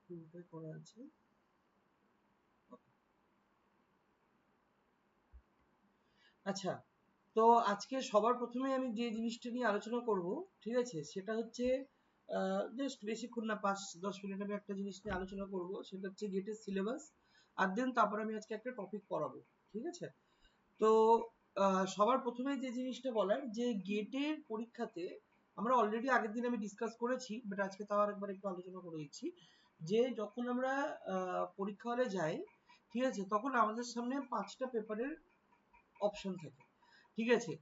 পুরোটাই করা আছে। আচ্ছা, তো আজকে সবার প্রথমে আমি যে জিনিসটা নিয়ে আলোচনা করব, ঠিক আছে, সেটা হচ্ছে জাস্ট বেশিক্ষণ না, 5-10 মিনিট আমি একটা জিনিস নিয়ে আলোচনা করব, সেটা হচ্ছে গেটের সিলেবাস। আর দেন তারপর আমি আজকে একটা টপিক পড়াবো, ঠিক আছে। তো সবার প্রথমে যে জিনিসটা বলার, যে গেটের পরীক্ষাতে আমরা অলরেডি আগের দিন আমি ডিসকাস করেছি, বাট আজকে তাও আরেকবার একটু আলোচনা করে দিচ্ছি, যে যখন আমরা পরীক্ষা হলে যাই, ঠিক আছে, তখন আমাদের সামনে 5টা পেপারের অপশন থাকে, ঠিক আছে।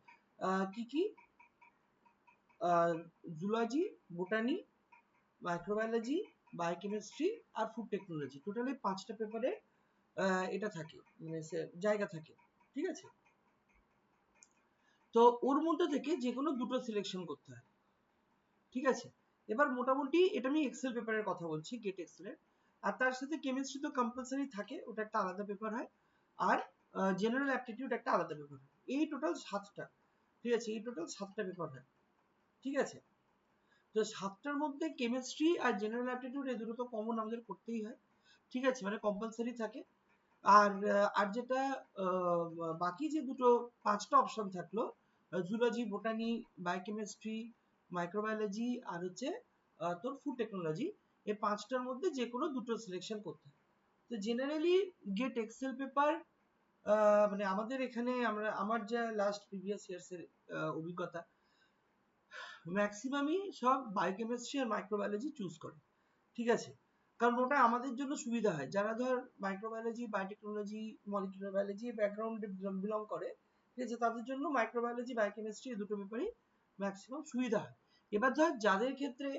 কি কি? জুলজি, বোটানি, মাইক্রোবায়োলজি, বায়োকেমিস্ট্রি আর ফুড টেকনোলজি, টোটালি 5টা পেপারে এটা থাকে, মানে জায়গা থাকে, ঠিক আছে। তো ওর মধ্যে থেকে যে কোনো দুটো সিলেকশন করতে হয়, ঠিক আছে। এবার মোটামুটি এটা আমি এক্সেল পেপারের কথা বলছি, গেট এক্সেলের। আর তার সাথে কেমিস্ট্রি তো কম্পালসারি থাকে, ওটা একটা আলাদা পেপার হয়। আর জেনারেল অ্যাপটিটিউড একটা আলাদা পেপার হয়। এই টোটাল 7টা, ঠিক আছে, এই টোটাল 7টা পেপার হয়, ঠিক আছে। তো 7টার মধ্যে কেমিস্ট্রি আর জেনারেল অ্যাপটিটিউড এই দুটো তো কমন আমাদের করতেই হয়, ঠিক আছে, মানে কম্পালসারি থাকে। আর আর যেটা বাকি যে দুটো 5টা অপশন থাকলো, জুলজি, বোটানি, বায়োকেমিস্ট্রি, মাইক্রোবায়োলজি আর হচ্ছে তোর ফুড টেকনোলজি, এই 5টার মধ্যে যে কোনো দুটো সিলেকশন করতে হয়। তো জেনারেলি গেট এক্সেল পেপার, মানে আমাদের এখানে আমার যা লাস্ট প্রিভিয়াস ইয়ার্স এর অভিজ্ঞতা, ম্যাক্সিমামই সব বায়োকেমিস্ট্রি আর মাইক্রোবায়োলজি চুজ করে, ঠিক আছে। কারণ ওটা আমাদের জন্য সুবিধা হয়, যারা ধর মাইক্রোবায়োলজি, বায়োটেকনোলজি, মলিকুলার বায়োলজি ব্যাকগ্রাউন্ডে বিলং করে, ঠিক আছে, তাদের জন্য মাইক্রোবায়োলজি, বায়োকেমিস্ট্রি এই দুটো ব্যাপারই ম্যাক্সিমাম সুবিধা হয়। এবার ধর যাদের ক্ষেত্রে,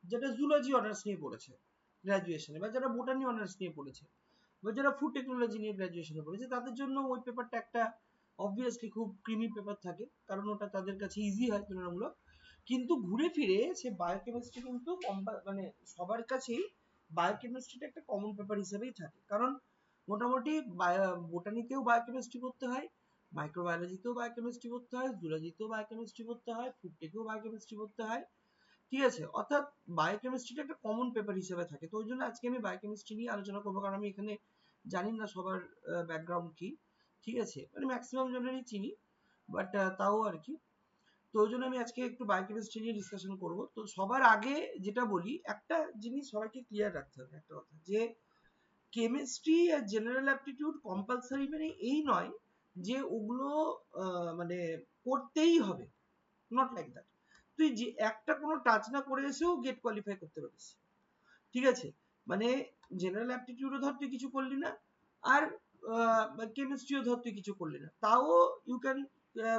যেটা জুলজি অনার্স নিয়ে পড়েছে গ্রাজুয়েশনে, বা যারা বোটানি অনার্স নিয়ে পড়েছে, বা যারা ফুড টেকনোলজি নিয়ে গ্রাজুয়েশনে পড়েছে, তাদের জন্য ওই পেপারটা একটা অবভিয়াসলি খুব ক্রিমি পেপার থাকে, কারণ ওটা তাদের কাছে ইজি হয় তুলনামূলক। কিন্তু ঘুরে ফিরে সে বায়োকেমিস্ট্রি কিন্তু মানে সবার কাছেই বায়োকেমিস্ট্রিটা একটা কমন পেপার হিসেবেই থাকে, কারণ মোটামুটি বোটানিতেও বায়োকেমিস্ট্রি পড়তে হয়, মাইক্রোবায়োলজিতেও বায়োকেমিস্ট্রি পড়তে হয়, জুলজিতেও বায়োকেমিস্ট্রি পড়তে হয়, ফুড টেকেও বায়োকেমিস্ট্রি পড়তে হয়, ঠিক আছে। অর্থাৎ বায়োকেমিস্ট্রিটা একটা কমন পেপার হিসেবে থাকে। তো ওই জন্য আজকে আমি বায়োকেমিস্ট্রি নিয়ে আলোচনা করবো, কারণ আমি এখানে জানি না সবার ব্যাকগ্রাউন্ড কি, ঠিক আছে, মানে ম্যাক্সিমাম জনেরই চিনি, বাট তাও আর কি। তো ওই জন্য আমি আজকে একটু বায়োকেমিস্ট্রি নিয়ে ডিসকাশন করব। তো সবার আগে যেটা বলি, একটা জিনিস সবাইকে ক্লিয়ার রাখতে হবে, একটা কথা, যে কেমিস্ট্রি আর জেনারেল অ্যাপটিটিউড কম্পালসারি মানে এই নয় যে ওগুলো মানে করতেই হবে, নট লাইক দ্যাট। তুই যে একটা কোনো টাচ না করে এসেও গেট কোয়ালিফাই করতে পারিস, ঠিক আছে। মানে জেনারেল অ্যাপটিটিউডও ধর তুই কিছু করলি না, আর কেমিস্ট্রিও ধর তুই কিছু করলি না, তাও ইউ ক্যান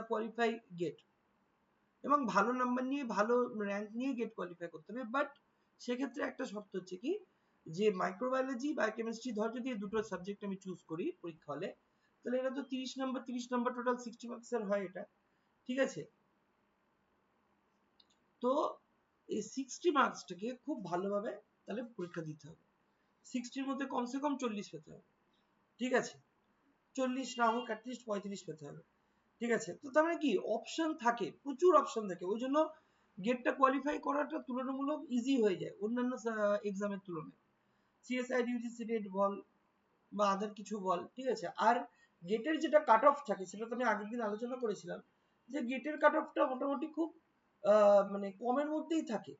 কোয়ালিফাই গেট, এবং ভালো নাম্বার নিয়ে, ভালো র্যাঙ্ক নিয়ে গেট কোয়ালিফাই করতে হবে। বাট সেক্ষেত্রে একটা শর্ত হচ্ছে কি, যে মাইক্রোবায়োলজি, বায়োকেমিস্ট্রি ধর যদি এই দুটো সাবজেক্ট আমি চুজ করি পরীক্ষা হলে, তাহলে এটা তো 30 নম্বর টোটাল 60 মার্কসের হয় এটা, ঠিক আছে। তো এই 60 মার্কসটাকে খুব ভালোভাবে তাহলে পরীক্ষা দিতে হবে, 60-র মধ্যে কমসে কম 40 পেতে হবে, ঠিক আছে, 40 না হোক অ্যাটলিস্ট 35 পেতে হবে, ঠিক আছে। তো তার মানে কি, অপশন থাকে, প্রচুর অপশন থাকে, ওই জন্য গেটটা কোয়ালিফাই করাটা তুলনামূলক ইজি হয়ে যায় অন্যান্য এক্সামের তুলনায়। সিএসআই, ইউজিসি নেট বল বা আদার কিছু বল, ঠিক আছে। আর গেটের যেটা কাট অফ থাকে, সেটা তো আমি আগের দিন আলোচনা করেছিলাম, যে গেটের কাট অফটা মোটামুটি খুব মানে কমের মধ্যেই থাকে।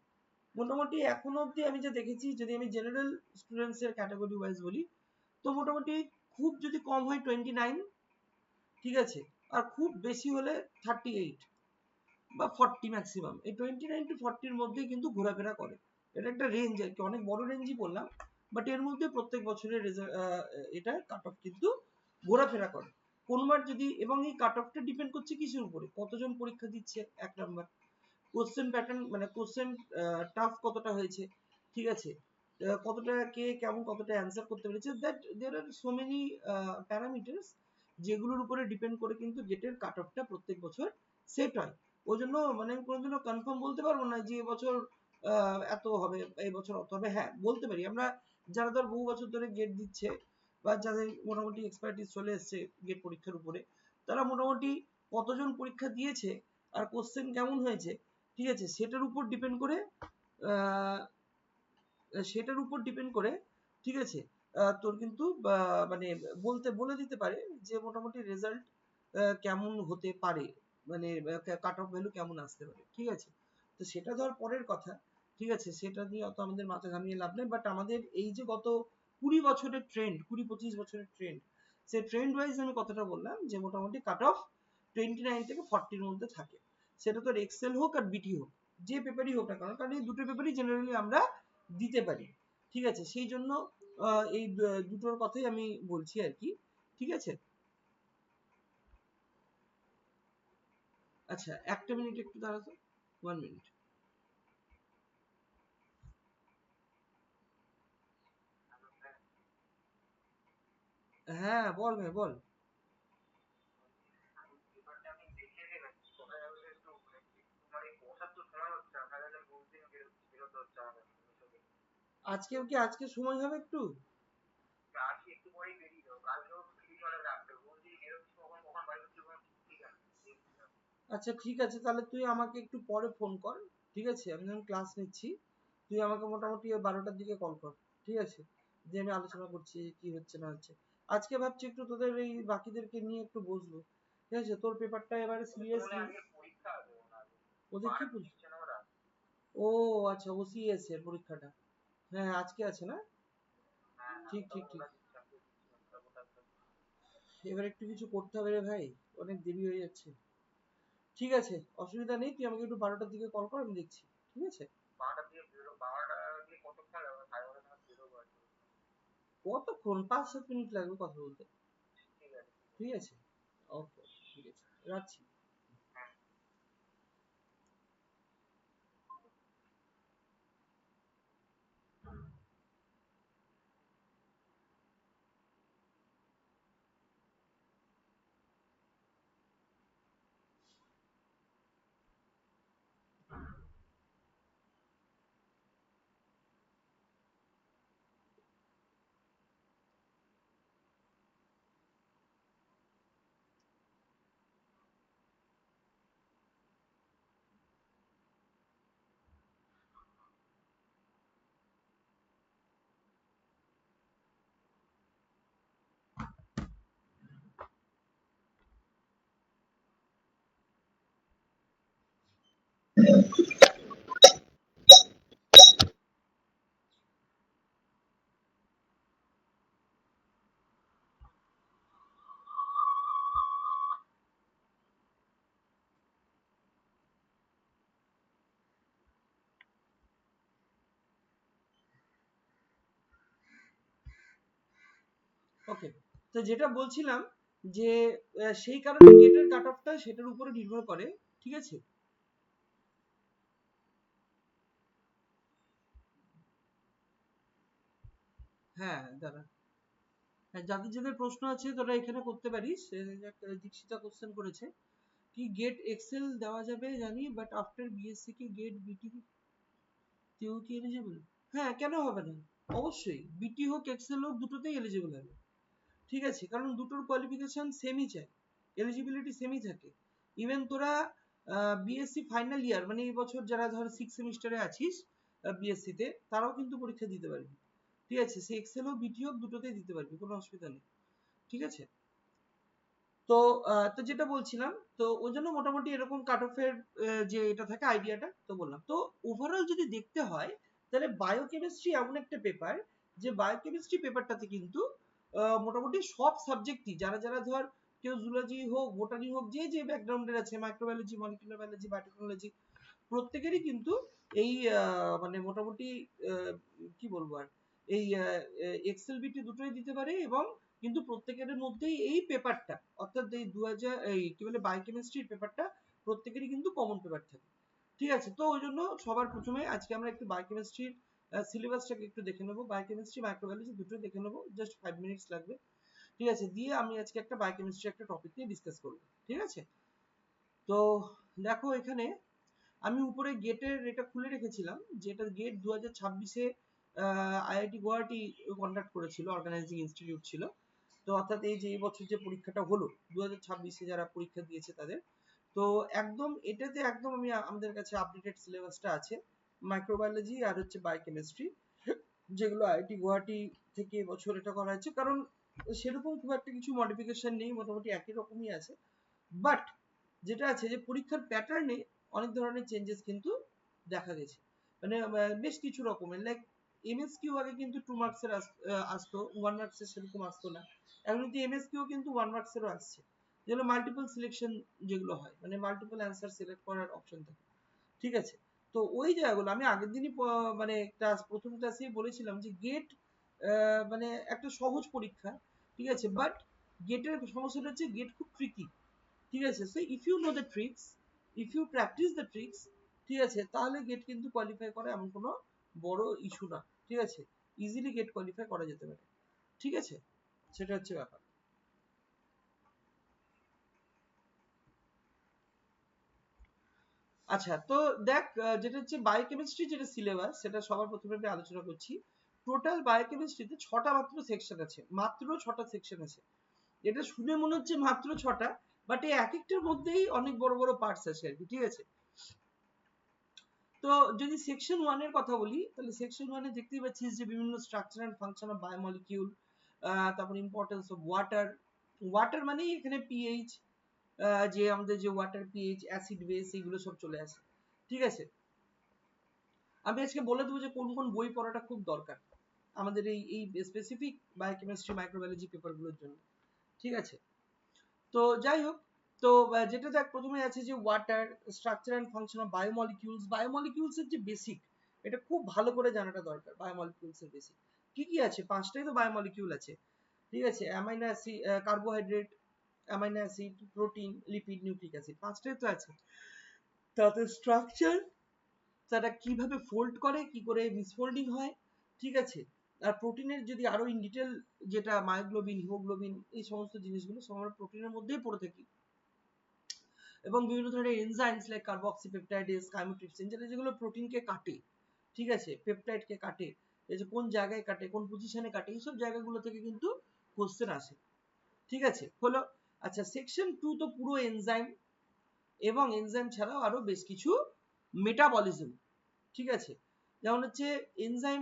মোটামুটি এখনো অব্দি আমি যা দেখেছি, যদি আমি জেনারেল স্টুডেন্টস এর ক্যাটাগরি ওয়াইজ বলি, তো মোটামুটি খুব যদি কম হয় 29, ঠিক আছে, আর খুব বেশি হলে 38 বা 40 ম্যাক্সিমাম, এই 29 to 40-র মধ্যেই কিন্তু ঘোরাফেরা করে। এটা একটা রেঞ্জ আর কি, অনেক বড় রেঞ্জই বললাম, বাট এর মধ্যে প্রত্যেক বছরের এটা কাট অফ কিন্তু ঘোরাফেরা করে। কোনবার যদি, এবং এই কাট অফটা ডিপেন্ড করছে কিসের উপরে, কতজন পরীক্ষা দিচ্ছে, এক নাম্বার, কোশ্চেন প্যাটার্ন, মানে কোশ্চেন টাফ কতটা হয়েছে, ঠিক আছে, কতটা কে কেমন কতটা অ্যান্সার করতে পেরেছে, that there are so many parameters, যেগুলোর উপরে ডিপেন্ড করে কিন্তু গেটের কাট অফটা প্রত্যেক বছর সেট হয়। ওই জন্য মানে আমি কোনোদিনও কনফার্ম বলতে পারবো না যে এবছর এত হবে, এই বছর অত হবে। হ্যাঁ, বলতে পারি, আমরা যারা ধর বহু বছর ধরে গেট দিচ্ছে, বা যাদের মোটামুটি এক্সপার্টিস চলে এসছে গেট পরীক্ষার উপরে, তারা মোটামুটি কতজন পরীক্ষা দিয়েছে আর কোশ্চেন কেমন হয়েছে, ঠিক আছে, সেটার উপর ডিপেন্ড করে, আহ, সেটার উপর ডিপেন্ড করে ঠিক আছে, তোর কিন্তু মানে বলে দিতে পারে যে মোটামুটি রেজাল্ট কেমন হতে পারে, মানে কাট অফ ভ্যালু কেমন আসতে পারে। ঠিক আছে, তো সেটা ধর পরের কথা। ঠিক আছে, সেটা নিয়ে অত আমাদের মাথা ঘামিয়ে লাভ নেই, বাট আমাদের এই যে গত 20 বছরের ট্রেন্ড, 20-25 বছরের ট্রেন্ড, সেই ট্রেন্ড ওয়াইজ আমি কথাটা বললাম যে মোটামুটি কাট অফ 29 থেকে 40-র মধ্যে থাকে। সেটা তোর এক্সেল হোক আর বিটি হোক, যে পেপারই হোক না কেন, কারণ এই দুটো পেপারই জেনারেলি আমরা দিতে পারি। ঠিক আছে, সেই জন্য এই দুটোর কথাই আমি বলছি আর কি। ঠিক আছে, আচ্ছা একটা মিনিট একটু দাঁড়াতো, 1 মিনিট। হ্যাঁ বল ভাই বল। আজকেও কি আজকে সময় হবে একটু? আচ্ছা ঠিক আছে, তাহলে তুই আমাকে একটু পরে ফোন কর। ঠিক আছে, আমি যখন ক্লাস নিচ্ছি, তুই আমাকে মোটামুটি 12টার দিকে কল কর। ঠিক আছে, যে আমি আলোচনা করছি কি হচ্ছে না হচ্ছে। আজকে ভাবছি একটু তোদের এই বাকিদেরকে নিয়ে একটু বসবো। ঠিক আছে, তোর পেপারটা এবারে সিরিয়াসলি। ওদের কি পরীক্ষা? ও আচ্ছা, ওসিএস এর পরীক্ষাটা। হ্যাঁ আজকে আছে না? ঠিক ঠিক ঠিক। এবার একটু কিছু করতে হবে রে ভাই, অনেক দেরি হয়ে যাচ্ছে। ঠিক আছে, অসুবিধা নেই, তুই আমাকে একটু 12টার দিকে কল কর, আমি দেখছি। ঠিক আছে, কতক্ষণ, 5-7 মিনিট লাগবে কথা বলতে। ঠিক আছে, ওকে, ঠিক আছে, রাখছি। ওকে, তো যেটা বলছিলাম যে সেই কারণে গেটের কাট অফটা সেটার উপরে নির্ভর করে। ঠিক আছে, হ্যাঁ দাঁড়া, হ্যাঁ যাদের যাদের প্রশ্ন আছে তোরা এখানে করতে পারিস। একটা দীক্ষিতা কোশ্চেন করেছে কি গেট এক্সেল দেওয়া যাবে জানি, বাট আফটার বিএসসি কি গেট বিটি কেউ কি এলিজিবল? হ্যাঁ কেন হবে না, অবশ্যই বিটি হোক এক্সেল হোক দুটোতেই এলিজিবল হবে। ঠিক আছে, কারণ দুটোর কোয়ালিফিকেশন সেমই চাই, এলিজিবিলিটি সেমই থাকে। ইভেন তোরা বিএসসি ফাইনাল ইয়ার, মানে এই বছর যারা ধর 6 সেমিস্টারে আছিস বিএসসি তে, তারাও কিন্তু পরীক্ষা দিতে পারবি। ঠিক আছে, সে এক্সেল হোক বিটি হোক দুটোতেই দিতে পারবি, কোনো অসুবিধা নেই। ঠিক আছে, তো তো যেটা বলছিলাম, তো ওই জন্য মোটামুটি এরকম কাট অফের যে এটা থাকে আইডিয়াটা তো বললাম। তো ওভারঅল যদি দেখতে হয়, তাহলে বায়োকেমিস্ট্রি এমন একটা পেপার, যে বায়োকেমিস্ট্রি পেপারটাতে কিন্তু মোটামুটি সব সাবজেক্টই, যারা যারা ধর কেউ জুলজি হোক বোটানি হোক, যে যে ব্যাকগ্রাউন্ডের আছে, মাইক্রোবায়োলজি মলিকুলার বায়োলজি বায়োটেকনোলজি, প্রত্যেকেরই কিন্তু এই মানে মোটামুটি কি বলবো আর, এই এক্সেল বিটি দুটোই দিতে পারে, এবং কিন্তু প্রত্যেকের মধ্যেই এই পেপারটা, অর্থাৎ এই 2000 এই কি বলে বায়োকেমিস্ট্রির পেপারটা প্রত্যেকেরই কিন্তু কমন পেপার থাকে। ঠিক আছে, তো ওই জন্য সবার প্রথমে আজকে আমরা একটু বায়োকেমিস্ট্রির সিলেবাসটাকে একটু দেখে নেবো, বায়োকেমিস্ট্রি মাইক্রোবায়োলজি দুটোই দেখে নেবো, জাস্ট 5 মিনিটস লাগবে। ঠিক আছে, দিয়ে আমি আজকে একটা বায়োকেমিস্ট্রি একটা টপিক নিয়ে ডিসকাস করবো। ঠিক আছে, তো দেখো এখানে আমি উপরে গেটের এটা খুলে রেখেছিলাম, যেটা গেট 2026-এ আইআইটি গুয়াহাটি কন্ডাক্ট করেছিল, অর্গানাইজিং ইনস্টিটিউট ছিল। তো অর্থাৎ এই যে এই বছর যে পরীক্ষাটা হলো 2026-এ যারা পরীক্ষা দিয়েছে তাদের, তো একদম এটাতে একদম আমি আমাদের কাছে আপডেটেড সিলেবাসটা আছে, মাইক্রোবায়োলজি আর হচ্ছে বায়োকেমিস্ট্রি। যেগুলো আইআইটি গুয়াহাটি থেকে এবছর এটা করা হয়েছে, কারণ সেরকম খুব একটা কিছু মডিফিকেশন নেই, মোটামুটি একই রকমই আছে। বাট যেটা আছে যে পরীক্ষার প্যাটার্নে অনেক ধরনের চেঞ্জেস কিন্তু দেখা গেছে, মানে বেশ কিছু রকমের, লাইক এমএসকিউ আগে কিন্তু 2 মার্কসের আসতো, 1 মার্কসের সেরকম আসতো না, এখন কিন্তু এমএসকিউ কিন্তু 1 মার্কসেরও আসছে, যেগুলো মাল্টিপল সিলেকশন যেগুলো হয়, মানে মাল্টিপল অ্যান্সার সিলেক্ট করার অপশন থাকে। ঠিক আছে, তো ওই জায়গাগুলো আমি আগের দিনই মানে ক্লাস প্রথম ক্লাসেই বলেছিলাম যে গেট মানে একটা সহজ পরীক্ষা, ঠিক আছে, বাট গেটের সমস্যাটা হচ্ছে গেট খুব ট্রিকি। ঠিক আছে, so if you know the tricks, if you practise the tricks, ঠিক আছে, তাহলে গেট কিন্তু কোয়ালিফাই করা এমন কোনো বড় ইস্যু না। ঠিক আছে, ইজিলি গেট কোয়ালিফাই করা যেতে পারে। ঠিক আছে, সেটা হচ্ছে ব্যাপার। আচ্ছা, তো দেখ যেটা হচ্ছে বায়োকেমিস্ট্রি যেটা সিলেবাস, সেটা সবার প্রথমে আমি আলোচনা করছি। টোটাল বায়োকেমিস্ট্রিতে 6টা মাত্র সেকশন আছে, মাত্র 6টা সেকশন আছে। এটা শুনে মনে হচ্ছে মাত্র 6টা, বাট এই এক একটার মধ্যেই অনেক বড় বড় পার্টস আছে আর কি। ঠিক আছে, তো যদি সেকশন 1 এর কথা বলি, তাহলে সেকশন 1 এ দেখতেই পাচ্ছিস যে বিভিন্ন স্ট্রাকচার এন্ড ফাংশন অফ বায়োমলিকিউল, তারপর ইম্পর্টেন্স অফ ওয়াটার। ওয়াটার মানে এখানে পিএইচ, যে আমাদের যে ওয়াটার পিএইচ, অ্যাসিড বেস, এগুলো সব চলে আসে। ঠিক আছে, আমি আজকে বলে দেবো যে কোন কোন বই পড়াটা খুব দরকার আমাদের এই এই স্পেসিফিক বায়োকেমিস্ট্রি মাইক্রোবায়োলজি পেপারগুলোর জন্য। ঠিক আছে, তো যাই হোক, তো যেটা দেখ প্রথমে আছে যে water, structure and function of biomolecules. Biomolecules এর যে বেসিক, এটা খুব ভালো করে জানাটা দরকার। বায়োমলিকিউলস এর বেসিক কি কি আছে? 5টাই তো বায়োমলিকিউল আছে। ঠিক আছে, amino acid, carbohydrate, amino acid, protein, lipid, nucleic acid, 5টাই তো আছে। তাতে স্ট্রাকচার, তারা কিভাবে ফোল্ড করে, কি করে মিসফোল্ডিং হয়। ঠিক আছে, আর প্রোটিনের যদি আরো ইন ডিটেল, যেটা মায়োগ্লোবিন, হিমোগ্লোবিন, এই সমস্ত জিনিসগুলো সব আমরা প্রোটিনের মধ্যেই পড়ে থাকি। এবং বিভিন্ন ধরনের এনজাইমস লাইক কার্বক্সিপেপটাইডেস, কাইমোট্রিপসিন, যেগুলো প্রোটিনকে কাটে। ঠিক আছে, পেপটাইডকে কাটে, এই যে কোন জায়গায় কাটে, কোন পজিশনে কাটে, এইসব জায়গাগুলো থেকে কিন্তু কোশ্চেন আসে। ঠিক আছে, হলো। আচ্ছা, সেকশন 2 তো পুরো এনজাইম, এবং এনজাইম ছাড়াও আরো বেশ কিছু মেটাবলিজম। ঠিক আছে, যেমন হচ্ছে এনজাইম,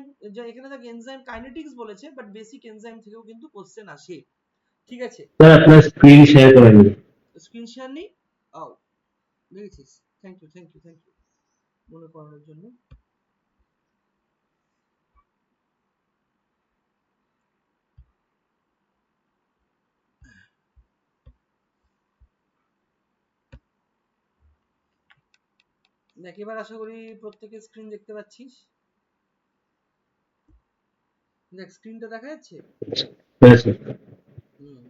এখানে দেখ এনজাইম কাইনেটিক্স বলেছে, বাট বেসিক এনজাইম থেকেও কিন্তু কোশ্চেন আসে। ঠিক আছে, স্যার আপনার স্ক্রিন শেয়ার করে নিন। স্ক্রিন শেয়ার নেই? ও, দেখেছিস, thank you, thank you, thank you মনে করানোর জন্য। দেখ এবার আশা করি প্রত্যেকের স্ক্রিন দেখতে পাচ্ছিস। দেখ স্ক্রিনটা দেখা যাচ্ছে? হ্যাঁ স্যার। হুম,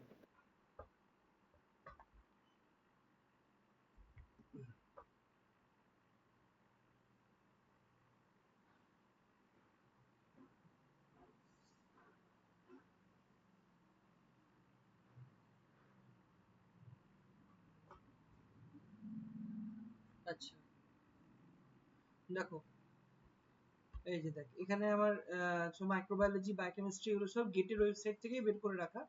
আচ্ছা, দেখো এই যে দেখ এখানে আমার মাইক্রোবায়োলজি, বায়োকেমিস্ট্রি, এগুলো সব গেটের ওয়েবসাইট থেকেই বের করে রাখা।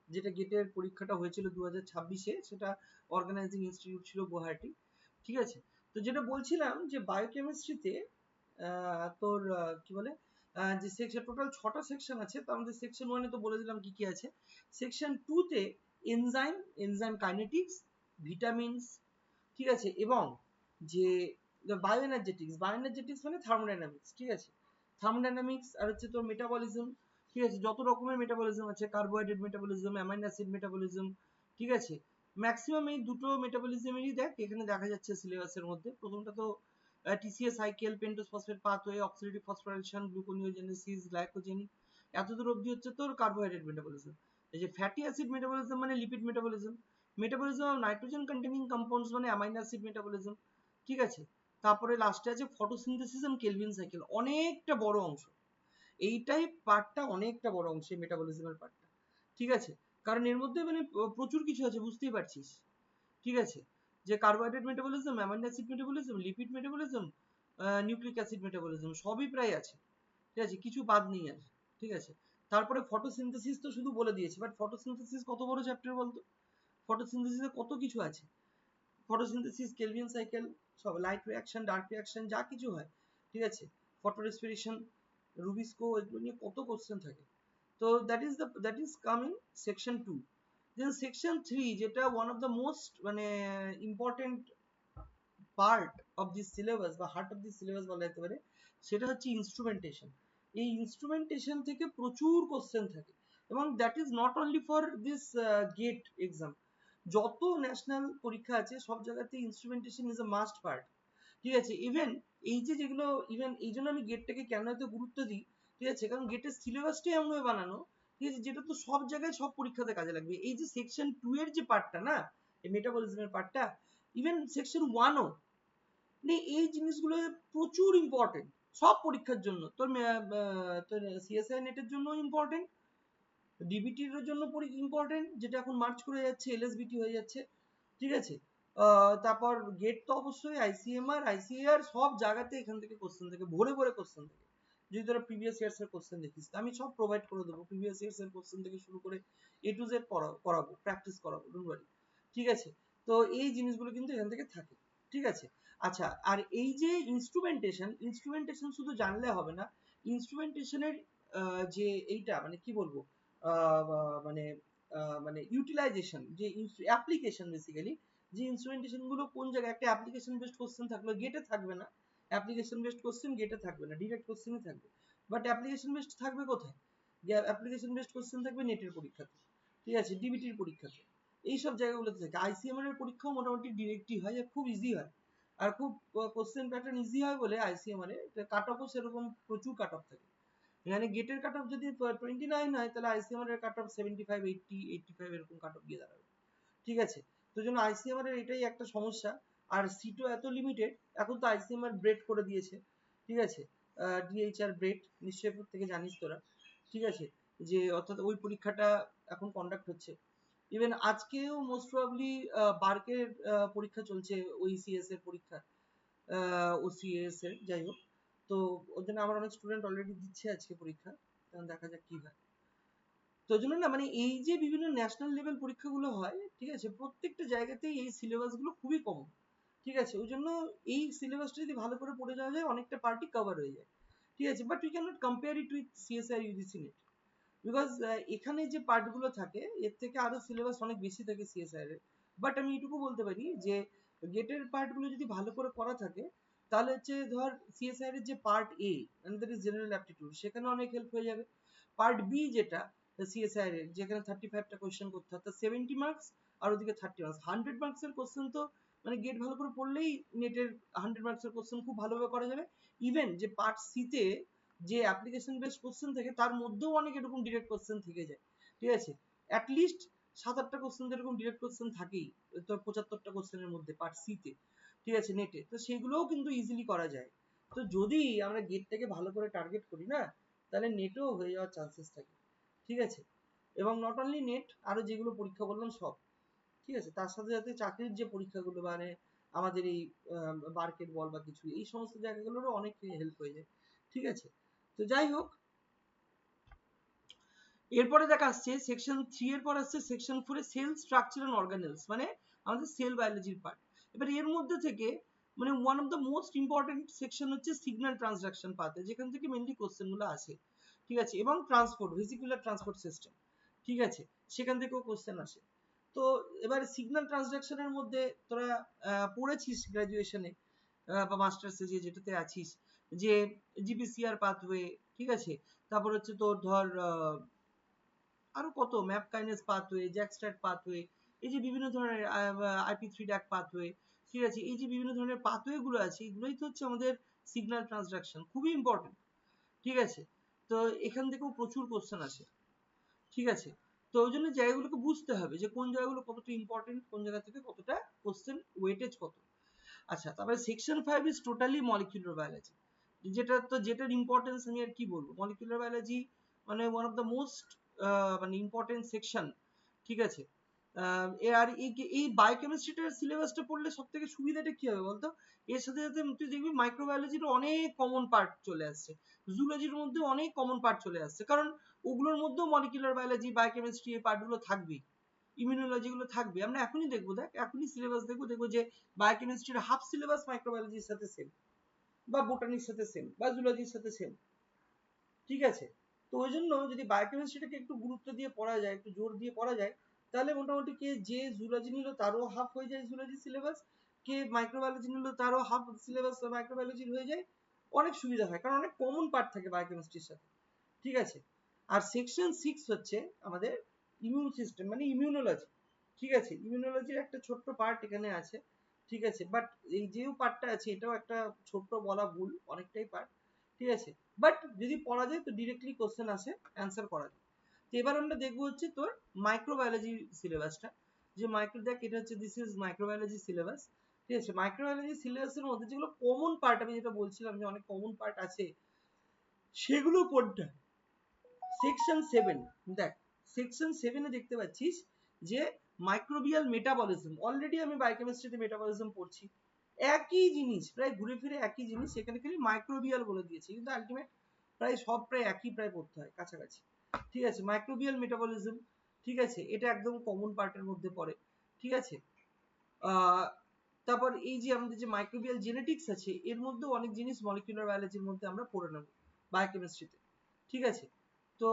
যেটা গেটের পরীক্ষাটা হয়েছিল 2026-এ, সেটা অর্গানাইজিং ইনস্টিটিউট ছিল গুয়াহাটি। ঠিক আছে, তো যেটা বলছিলাম যে বায়োকেমিস্ট্রিতে তোর কি বলে, যে সেকশন টোটাল 6টা সেকশন আছে, তার মধ্যে সেকশন 1-এ তো বলে দিলাম কি কি আছে। সেকশন 2-তে এনজাইম, এনজাইম কাইনেটিক্স, ভিটামিনস, ঠিক আছে, এবং যে বায়োএনার্জেটিক্স, বায়োএনার্জেটিক্স মানে থার্মোডাইনামিক্স। ঠিক আছে, থার্মোডাইনামিক্স, আর হচ্ছে তোর মেটাবলিজম। ঠিক আছে, যত রকমের মেটাবলিজম আছে, carbohydrate metabolism, amino acid metabolism. ঠিক আছে, ম্যাক্সিমাম এই দুটো মেটাবলিজমেরই দেখ এখানে দেখা যাচ্ছে সিলেবাসের মধ্যে। প্রথমটা তো TCA cycle, pentose phosphate pathway, oxidative phosphorylation, gluconeogenesis, glycogen, এতদূর অবধি হচ্ছে তোর কার্বোহাইড্রেট মেটাবলিজম। এই যে ফ্যাটি অ্যাসিড মেটাবলিজম মানে lipid metabolism, metabolism of nitrogen containing compounds মানে অ্যামাইনো অ্যাসিড মেটাবলিজম। ঠিক আছে, তারপরে লাস্টে আছে ফটোসিনথেসিস এন্ড কেলভিন সাইকেল, অনেকটা বড় অংশ। এইটাই পার্টটা অনেকটা বড় অংশ, মেটাবলিজমের পার্টটা। ঠিক আছে, কারণ এর মধ্যে মানে প্রচুর কিছু আছে, বুঝতেই পারছিস। ঠিক আছে, যে carbohydrate metabolism, amino acid metabolism, lipid metabolism, nucleic acid metabolism, সবই প্রায় আছে। ঠিক আছে, কিছু বাদ নেই আর। ঠিক আছে, তারপরে ফটোসিনথেসিস তো শুধু বলে দিয়েছি, বাট ফটোসিনথেসিস কত বড় চ্যাপ্টার বলতো? ফটোসিনথেসিসে কত কিছু আছে। ফটোসিনথেসিস, কেলভিন সাইকেল, সব লাইট রিঅ্যাকশন, ডার্ক রিঅ্যাকশন, যা কিছু হয়। ঠিক আছে, ফটো রেসপিরেশন, রুবিস্কো, এগুলো নিয়ে কত কোশ্চেন থাকে। তো that is coming section 2। Then section 3, যেটা ওয়ান অফ দ্য মোস্ট মানে important part of this syllabus বা হার্ট অফ দিস সিলেবাস বলা যেতে পারে, সেটা হচ্ছে ইনস্ট্রুমেন্টেশন। এই ইনস্ট্রুমেন্টেশন থেকে প্রচুর কোশ্চেন থাকে, এবং that is not only for this GATE exam. যত ন্যাশনাল পরীক্ষা আছে সব জায়গাতে instrumentation is a must part. ঠিক আছে, ইভেন এই যে যেগুলো, ইভেন এই জন্য আমি গেটটাকে কেন এত গুরুত্ব দিই, ঠিক আছে, কারণ গেটের সিলেবাসটাই এমনভাবে বানানো, ঠিক আছে, যেটা তো সব জায়গায় সব পরীক্ষাতে কাজে লাগবে। এই যে সেকশন 2 এর যে পার্টটা না, এই মেটাবলিজমের পার্টটা, ইভেন সেকশন 1ও, মানে এই জিনিসগুলো প্রচুর ইম্পর্টেন্ট সব পরীক্ষার জন্য। তোর তোর সিএসআই নেটের জন্য ইম্পর্টেন্ট, ডিবিটির জন্য ইম্পর্টেন্ট, যেটা এখন মার্চ করে যাচ্ছে, এলএসবিটি হয়ে যাচ্ছে, ঠিক আছে। তারপর গেট তো অবশ্যই, আইসিএমআর, আইসিএআর, সব জায়গাতে এখান থেকে কোশ্চেন থেকে ভরে ভরে কোশ্চেন থেকে। যদি তোরা প্রিভিয়াস ইয়ার্স এর কোশ্চেন দেখিস, আমি সব প্রোভাইড করে দেবো, প্রিভিয়াস ইয়ার্স এর কোশ্চেন থেকে শুরু করে এ টু জেড করাবো, প্র্যাকটিস করাবো, ডোন্ট ওয়ারি। ঠিক আছে, তো এই জিনিসগুলো কিন্তু এখান থেকে থাকে। ঠিক আছে, আচ্ছা, আর এই যে ইনস্ট্রুমেন্টেশন শুধু জানলে হবে না। ইনস্ট্রুমেন্টেশনের যে এইটা মানে কি বলবো, মানে মানে ইউটিলাইজেশন, যে অ্যাপ্লিকেশন বেসিক্যালি, যে ইনস্ট্রুমেন্টেশন গুলো কোন জায়গায়, একটা অ্যাপ্লিকেশন বেসড কোশ্চেন থাকলো গেটে থাকবে না, অ্যাপ্লিকেশন বেসড কোশ্চেন গেটে থাকবে না, ডিরেক্ট কোশ্চেনই থাকবে। বাট অ্যাপ্লিকেশন বেসড থাকবে কোথায়? অ্যাপ্লিকেশন বেসড কোশ্চেন থাকবে নেটের পরীক্ষাতে, ঠিক আছে, ডিবিটির পরীক্ষাতে, এইসব জায়গাগুলোতে থাকে। আইসিএমআর এর পরীক্ষাও মোটামুটি ডিরেক্টই হয়, আর খুব ইজি হয়, আর খুব কোশ্চেন প্যাটার্ন ইজি হয় বলে আইসিএমআর এ কাট অফও সেরকম প্রচুর কাট অফ থাকে। এখানে গেটের কাট অফ যদি 29 হয়, তাহলে আইসিএমআর এর কাট অফ 75, 80, 85 এরকম কাট অফ গিয়ে দাঁড়াবে। ঠিক আছে, তো জন্য আইসিএমআর এর এটাই একটা সমস্যা। আর সিটও এত লিমিটেড, এখন তো আইসিএমআর ব্রেড করে দিয়েছে, ঠিক আছে, ডিএইচআর ব্রেড, নিশ্চয়ই থেকে জানিস তোরা, ঠিক আছে, যে অর্থাৎ ওই পরীক্ষাটা এখন কন্ডাক্ট হচ্ছে। ইভেন আজকেও মোস্ট প্রবাবলি বার্কের পরীক্ষা চলছে, ওই সিএস এর পরীক্ষা, ওসিএস এর, যাই হোক। তো ওর জন্য আমার অনেক স্টুডেন্ট অলরেডি দিচ্ছে আজকে পরীক্ষা, দেখা যাক কি হয়। তো জন্য না, মানে এই যে বিভিন্ন ন্যাশনাল লেভেল পরীক্ষাগুলো হয়, ঠিক আছে, প্রত্যেকটা জায়গাতেই এই সিলেবাস গুলো খুবই কমন। ঠিক আছে, ওই জন্য এই সিলেবাসটা যদি ভালো করে পড়ে যাওয়া যায়, অনেকটা পার্টি কভার হয়ে যায়। ঠিক আছে, but we can not compare it with CSI UGC net, because এখানে যে পার্টগুলো থাকে এর থেকে আরো সিলেবাস অনেক বেশি থাকে সিএসআই এর। বাট আমি এটুকু বলতে পারি যে গেটের পার্টগুলো যদি ভালো করে করা থাকে, তাহলে হচ্ছে ধর সিএসআই এর যে পার্ট এ, মানে দ্যাট ইজ জেনারেল অ্যাপটিটিউড, সেখানে অনেক হেল্প হয়ে যাবে। পার্ট বি যেটা সিএসআই এর, যেখানে 35টা কোয়েশ্চেন করতে হয়, 70 মার্কস, আর ওদিকে 30 মার্কস, 100 মার্কসের কোশ্চেন তো মানে গেট ভালো করে পড়লেই নেটের 100 মার্কসের কোশ্চেন খুব ভালোভাবে করা যাবে। ইভেন যে পার্ট সি তে যে অ্যাপ্লিকেশন বেসড কোশ্চেন থাকে, তার মধ্যেও অনেক এরকম ডিরেক্ট কোশ্চেন থেকে যায়। ঠিক আছে, অ্যাটলিস্ট 7-8টা কোশ্চেন এরকম ডিরেক্ট কোশ্চেন থাকেই তোর 75টা কোশ্চেনের মধ্যে পার্ট সি তে, ঠিক আছে, নেটে, তো সেগুলোও কিন্তু ইজিলি করা যায়। তো যদি আমরা গেটটাকে ভালো করে টার্গেট করি না, তাহলে নেটেও হয়ে যাওয়ার চান্সেস থাকে। ঠিক আছে, এবং নট অনলি নেট, আরো যেগুলো পরীক্ষা বললাম সব, ঠিক আছে, তার সাথে সাথে চাকরির যে পরীক্ষাগুলো, মানে আমাদের এই মার্কেট বল বা কিছু, এই সমস্ত জায়গাগুলোরও অনেক হেল্প হয়ে যায়। ঠিক আছে, তো যাই হোক, এরপরে দেখা আসছে সেকশন 3 এর পর আসছে সেকশন 4 এ সেল স্ট্রাকচার এন্ড অর্গানেলস, মানে আমাদের সেল বায়োলজির পার্ট। এবার এর মধ্যে থেকে মানে one of the most important section হচ্ছে সিগন্যাল ট্রান্সডাকশন পাথ, যেখান থেকে মেইনলি কোশ্চেন গুলো আসে। ঠিক আছে, এবং ট্রান্সপোর্ট, ভেসিকুলার ট্রান্সপোর্ট সিস্টেম, ঠিক আছে, সেখান থেকেও কোশ্চেন আসে। তো এবার সিগন্যাল ট্রান্সডাকশনের মধ্যে তোরা পড়েছিস গ্রাজুয়েশনে বা মাস্টার্সে, যে যেটাতে আছিস, যে জিপিসিআর পাথওয়ে, ঠিক আছে, তারপর হচ্ছে তোর ধর আরো কত ম্যাপ কাইনেস পাথওয়ে, জ্যাকস্ট্যাট পাথওয়ে, এই যে বিভিন্ন ধরনের IP3 DAC পাথওয়ে, ঠিক আছে, এই যে বিভিন্ন ধরনের পাথওয়ে গুলো আছে, এগুলোই তো হচ্ছে আমাদের সিগন্যাল ট্রান্সডাকশন, খুবই ইম্পর্টেন্ট। ঠিক আছে, তো এখান থেকেও প্রচুর কোশ্চেন আসে। ঠিক আছে, তো ওই জন্য জায়গাগুলোকে বুঝতে হবে যে কোন জায়গাগুলো কতটা ইম্পর্টেন্ট, কোন জায়গা থেকে কতটা কোশ্চেন ওয়েটেজ কত। আচ্ছা, তারপরে section 5 is totally molecular biology, যেটার ইম্পর্টেন্স আমি আর কি বলবো। মলিকুলার বায়োলজি মানে ওয়ান অফ দ্য মোস্ট মানে ইম্পর্টেন্ট সেকশন। ঠিক আছে, আর এই বায়োকেমিস্ট্রিটার সিলেবাসটা পড়লে সব থেকে সুবিধাটা কি হবে বলতো, এর সাথে সাথে তুই দেখবি মাইক্রোবায়োলজির অনেক কমন পার্ট চলে আসছে, জুলজির মধ্যে অনেক কমন পার্ট চলে আসছে, কারণ ওগুলোর মধ্যেও মলিকুলার বায়োলজি, বায়োকেমিস্ট্রি এই পার্টগুলো থাকবেই, ইমিউনোলজি গুলো থাকবে। আমরা এখনই দেখবো, দেখ এখনই সিলেবাস দেখবো যে বায়োকেমিস্ট্রির হাফ সিলেবাস মাইক্রোবায়োলজির সাথে সেম, বা বোটানির সাথে সেম, বা জুলজির সাথে সেম। ঠিক আছে। তো ওই জন্য যদি বায়োকেমিস্ট্রিটাকে একটু গুরুত্ব দিয়ে পড়া যায়, একটু জোর দিয়ে পড়া যায়, তাহলে মোটামুটি কে যে জুলজি নিল তারও হাফ হয়ে যায় জুলজি সিলেবাস, কে মাইক্রোবায়োলজি নিল তারও হাফ সিলেবাস মাইক্রোবায়োলজির হয়ে যায়, অনেক সুবিধা হয় কারণ অনেক কমন পার্ট থাকে বায়োকেমিস্ট্রির সাথে। ঠিক আছে। আর সেকশন 6 হচ্ছে আমাদের ইমিউন সিস্টেম মানে ইমিউনোলজি। ঠিক আছে, ইমিউনোলজির একটা ছোট্ট পার্ট এখানে আছে। ঠিক আছে, বাট এই যে পার্টটা আছে এটাও একটা ছোট্ট বলা ভুল, অনেকটাই পার্ট। ঠিক আছে, বাট যদি পড়া যায় তো ডিরেক্টলি কোশ্চেন আসে, অ্যান্সার করা যায়। তো এবার আমরা দেখবো হচ্ছে তোর মাইক্রোবায়োলজি সিলেবাসটা, যে মাইক্রো দেখ এটা হচ্ছে দিস ইজ মাইক্রোবায়োলজি সিলেবাস। ঠিক আছে, মাইক্রোবায়োলজি সিলেবাসের মধ্যে যেগুলো কমন পার্ট, আমি যেটা বলছিলাম যে অনেক কমন পার্ট আছে, সেগুলো কোনটা? সেকশন 7, দেখ সেকশন 7 এ দেখতে পাচ্ছিস যে মাইক্রোবিয়াল মেটাবলিজম। অলরেডি আমি বায়োকেমিস্ট্রিতে মেটাবলিজম পড়ছি, একই জিনিস, প্রায় ঘুরে ফিরে একই জিনিস, সেখানে খালি মাইক্রোবিয়াল বলে দিয়েছে, কিন্তু আলটিমেট প্রায় সব প্রায় একই প্রায় পড়তে হয় কাছাকাছি। ঠিক আছে, মাইক্রোবিয়াল মেটাবলিজম। ঠিক আছে, এটা একদম কমন পার্টের মধ্যে পড়ে। ঠিক আছে, তারপর এই যে আমাদের যে মাইক্রোবিয়াল জেনেটিক্স আছে, এর মধ্যেও অনেক জিনিস মলিকুলার বায়োলজির মধ্যে আমরা পড়ে নেব বায়োকেমিস্ট্রিতে। ঠিক আছে, তো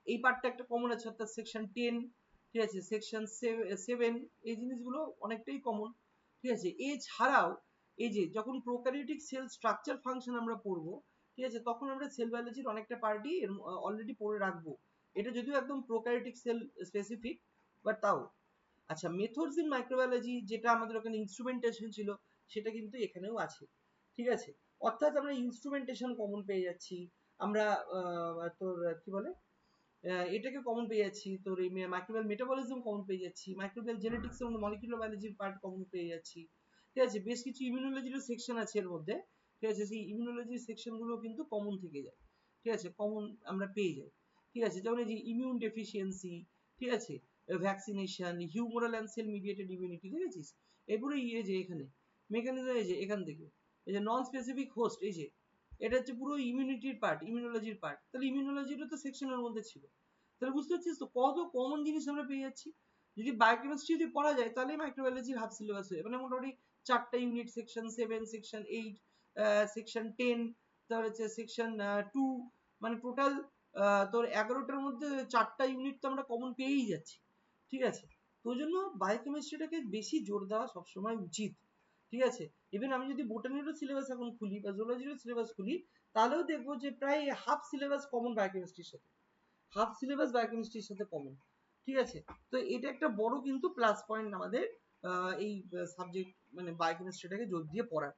এই পার্টটা একটা কমন আছে, অর্থাৎ সেকশন 10। ঠিক আছে, সেকশন 7, এই জিনিসগুলো অনেকটাই কমন। ঠিক আছে, এছাড়াও এই যে যখন প্রোক্যারিওটিক সেল স্ট্রাকচার ফাংশন আমরা পড়বো, ঠিক আছে, তখন আমরা সেল বায়োলজির অনেকটা পার্টই অলরেডি পড়ে রাখবো। এটা যদিও একদম প্রোক্যারিওটিক সেল স্পেসিফিক, বাট তাও। আচ্ছা, মেথডস ইন মাইক্রোবায়োলজি যেটা আমাদের ওখানে ইনস্ট্রুমেন্টেশন ছিল, সেটা কিন্তু এখানেও আছে। ঠিক আছে, অর্থাৎ আমরা ইনস্ট্রুমেন্টেশন কমন পেয়ে যাচ্ছি, আমরা তোর কি বলে এটাকে কমন পেয়ে যাচ্ছি, তোর এই মাইক্রোবিয়াল মেটাবলিজম কমন পেয়ে যাচ্ছি, মাইক্রোবিয়াল জেনেটিক্স এবং মলিকুলার বায়োলজির পার্ট কমন পেয়ে যাচ্ছি। ঠিক আছে, বেশ কিছু ইমিউনোলজিরও সেকশন আছে এর মধ্যে। ঠিক আছে, সেই ইমিউনোলজির সেকশনগুলো কিন্তু কমন থেকে যায়। ঠিক আছে, কমন আমরা পেয়ে যাই। ঠিক আছে, যেমন এই যে ইমিউন ডেফিসিয়েন্সি, ঠিক আছে, vaccination, humoral and cell mediated immunity, ঠিক আছে, এরপরে এই যে এখানে মেকানিজম, এই যে এখান থেকে এই যে নন স্পেসিফিক হোস্ট, এই যে এটা হচ্ছে পুরো ইমিউনিটির পার্ট, ইমিউনোলজির পার্ট। তাহলে ইমিউনোলজিরও তো সেকশনের মধ্যে ছিল। তাহলে বুঝতে পারছিস তো কত কমন জিনিস আমরা পেয়ে যাচ্ছি। যদি বায়োকেমিস্ট্রি যদি পড়া যায় তাহলে মাইক্রোবায়োলজির হাফ সিলেবাস হয়ে যাবে, মানে মোটামুটি 4টা ইউনিট, সেকশন 7, সেকশন 8, সেকশন 10, তারপর হচ্ছে সেকশন 2, মানে টোটাল তোর 11টার মধ্যে 4টা ইউনিট তো আমরা কমন পেয়েই যাচ্ছি। ঠিক আছে, তো ওই জন্য বায়োকেমিস্ট্রিটাকে বেশি জোর দেওয়া সবসময় উচিত। ঠিক আছে, ইভেন আমি যদি বোটানিরও সিলেবাস এখন খুলি বা জুলজিরও সিলেবাস খুলি, তাহলেও দেখবো যে প্রায় হাফ সিলেবাস কমন বায়োকেমিস্ট্রির সাথে, হাফ সিলেবাস বায়োকেমিস্ট্রির সাথে কমন। ঠিক আছে, তো এটা একটা বড় কিন্তু প্লাস পয়েন্ট আমাদের এই সাবজেক্ট মানে বায়োকেমিস্ট্রিটাকে জোর দিয়ে পড়ার।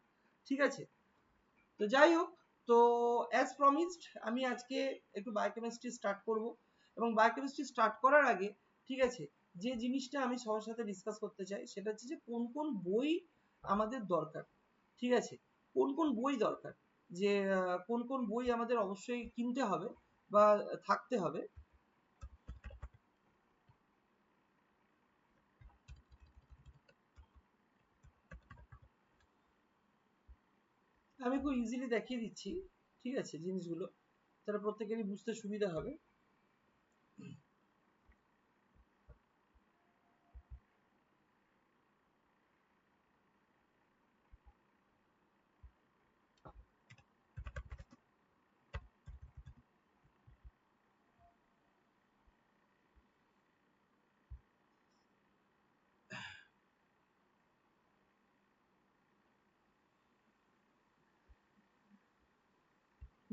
ঠিক আছে, তো যাই হোক, তো অ্যাজ প্রমিসড আমি আজকে একটু বায়োকেমিস্ট্রি স্টার্ট করব, এবং বায়োকেমিস্ট্রি স্টার্ট করার আগে, ঠিক আছে, যে জিনিসটা আমি সবার সাথে ডিসকাস করতে চাই সেটা হচ্ছে যে কোন কোন বই আমাদের দরকার। ঠিক আছে, কোন কোন বই দরকার, যে কোন কোন বই আমাদের অবশ্যই কিনতে হবে বা থাকতে হবে। আমি খুব ইজিলি দেখিয়ে দিচ্ছি। ঠিক আছে, জিনিসগুলো তারা প্রত্যেকেরই বুঝতে সুবিধা হবে।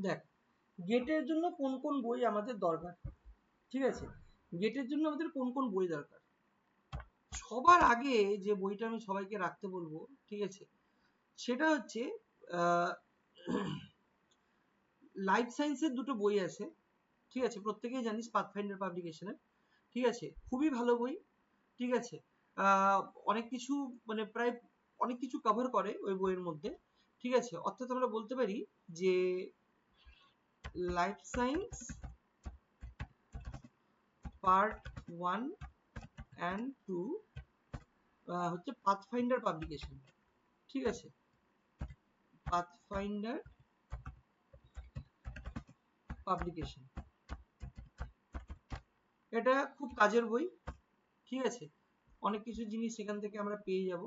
দেখ, গেটের জন্য কোন কোন বই আমাদের দরকার। ঠিক আছে, গেটের জন্য আমাদের কোন কোন বই দরকার। সবার আগে যে বইটা আমি সবাইকে রাখতে বলবো, ঠিক আছে, সেটা হচ্ছে লাইফ সায়েন্সের দুটো বই আছে। ঠিক আছে, প্রত্যেকেই জানিস, পাথফাইন্ডার পাবলিকেশনের। ঠিক আছে, খুবই ভালো বই। ঠিক আছে, আহ, অনেক কিছু মানে প্রায় অনেক কিছু কভার করে ওই বইয়ের মধ্যে। ঠিক আছে, অর্থাৎ আমরা বলতে পারি যে লাইফ সায়েন্স পার্ট 1 অ্যান্ড 2 হচ্ছে পাথফাইন্ডার পাবলিকেশন। ঠিক আছে, পাথফাইন্ডার পাবলিকেশন, এটা খুব কাজের বই। ঠিক আছে, অনেক কিছু জিনিস সেখান থেকে আমরা পেয়ে যাব।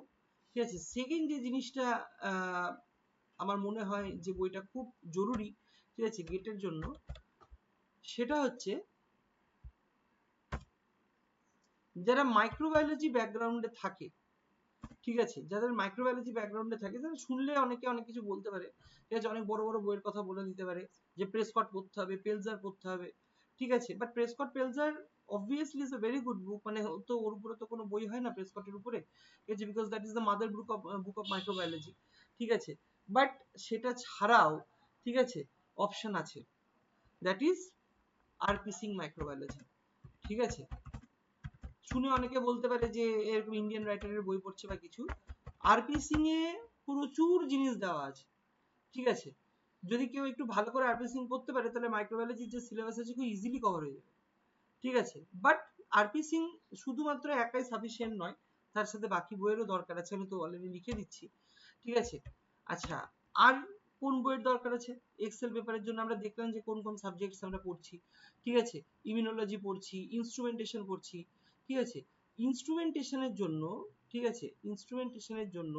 ঠিক আছে, সেকেন্ড যে জিনিসটা আমার মনে হয় যে বইটা খুব জরুরি, ঠিক আছে, গেটের জন্য, সেটা হচ্ছে যারা মাইক্রোবায়োলজি ব্যাকগ্রাউন্ডে থাকে, ঠিক আছে, যাদের মাইক্রোবায়োলজি ব্যাকগ্রাউন্ডে থাকে তারা শুনলে অনেকে অনেক কিছু বলতে পারে, ঠিক আছে, অনেক বড় বড় বইয়ের কথা বলে দিতে পারে যে প্রেসকট পড়তে হবে, পেলজার পড়তে হবে, ঠিক আছে, but Prescott Pelczar obviously is a very good book, মানে তো ওর উপরে তো কোনো বই হয় না প্রেসকটের উপরে, ঠিক আছে, because that is the mother book of microbiology, ঠিক আছে, বাট সেটা ছাড়াও, ঠিক আছে, অপশন আছে, that is RP Singh microbiology, ঠিক আছে। শুনে অনেকে বলতে পারে যে এরকম ইন্ডিয়ান রাইটারের বই পড়ছে বা কিছু, আরপি সিং এ প্রচুর জিনিস দেওয়া আছে, ঠিক আছে, যদি কেউ একটু ভালো করে আরপি সিং পড়তে পারে তাহলে মাইক্রোবায়োলজির যে সিলেবাস আছে খুব ইজিলি কভার হয়ে যাবে, ঠিক আছে, বাট আরপি সিং শুধুমাত্র একাই সাফিসিয়েন্ট নয়, তার সাথে বাকি বইয়েরও দরকার আছে, আমি তো অলরেডি লিখে দিচ্ছি, ঠিক আছে। আচ্ছা, আর কোন বইয়ের দরকার আছে? এক্সেল পেপারের জন্য আমরা দেখলাম যে কোন কোন সাবজেক্টস আমরা পড়ছি, ঠিক আছে, ইমিউনোলজি পড়ছি, ইনস্ট্রুমেন্টেশন পড়ছি, ঠিক আছে, ইনস্ট্রুমেন্টেশনের জন্য, ঠিক আছে, ইনস্ট্রুমেন্টেশনের জন্য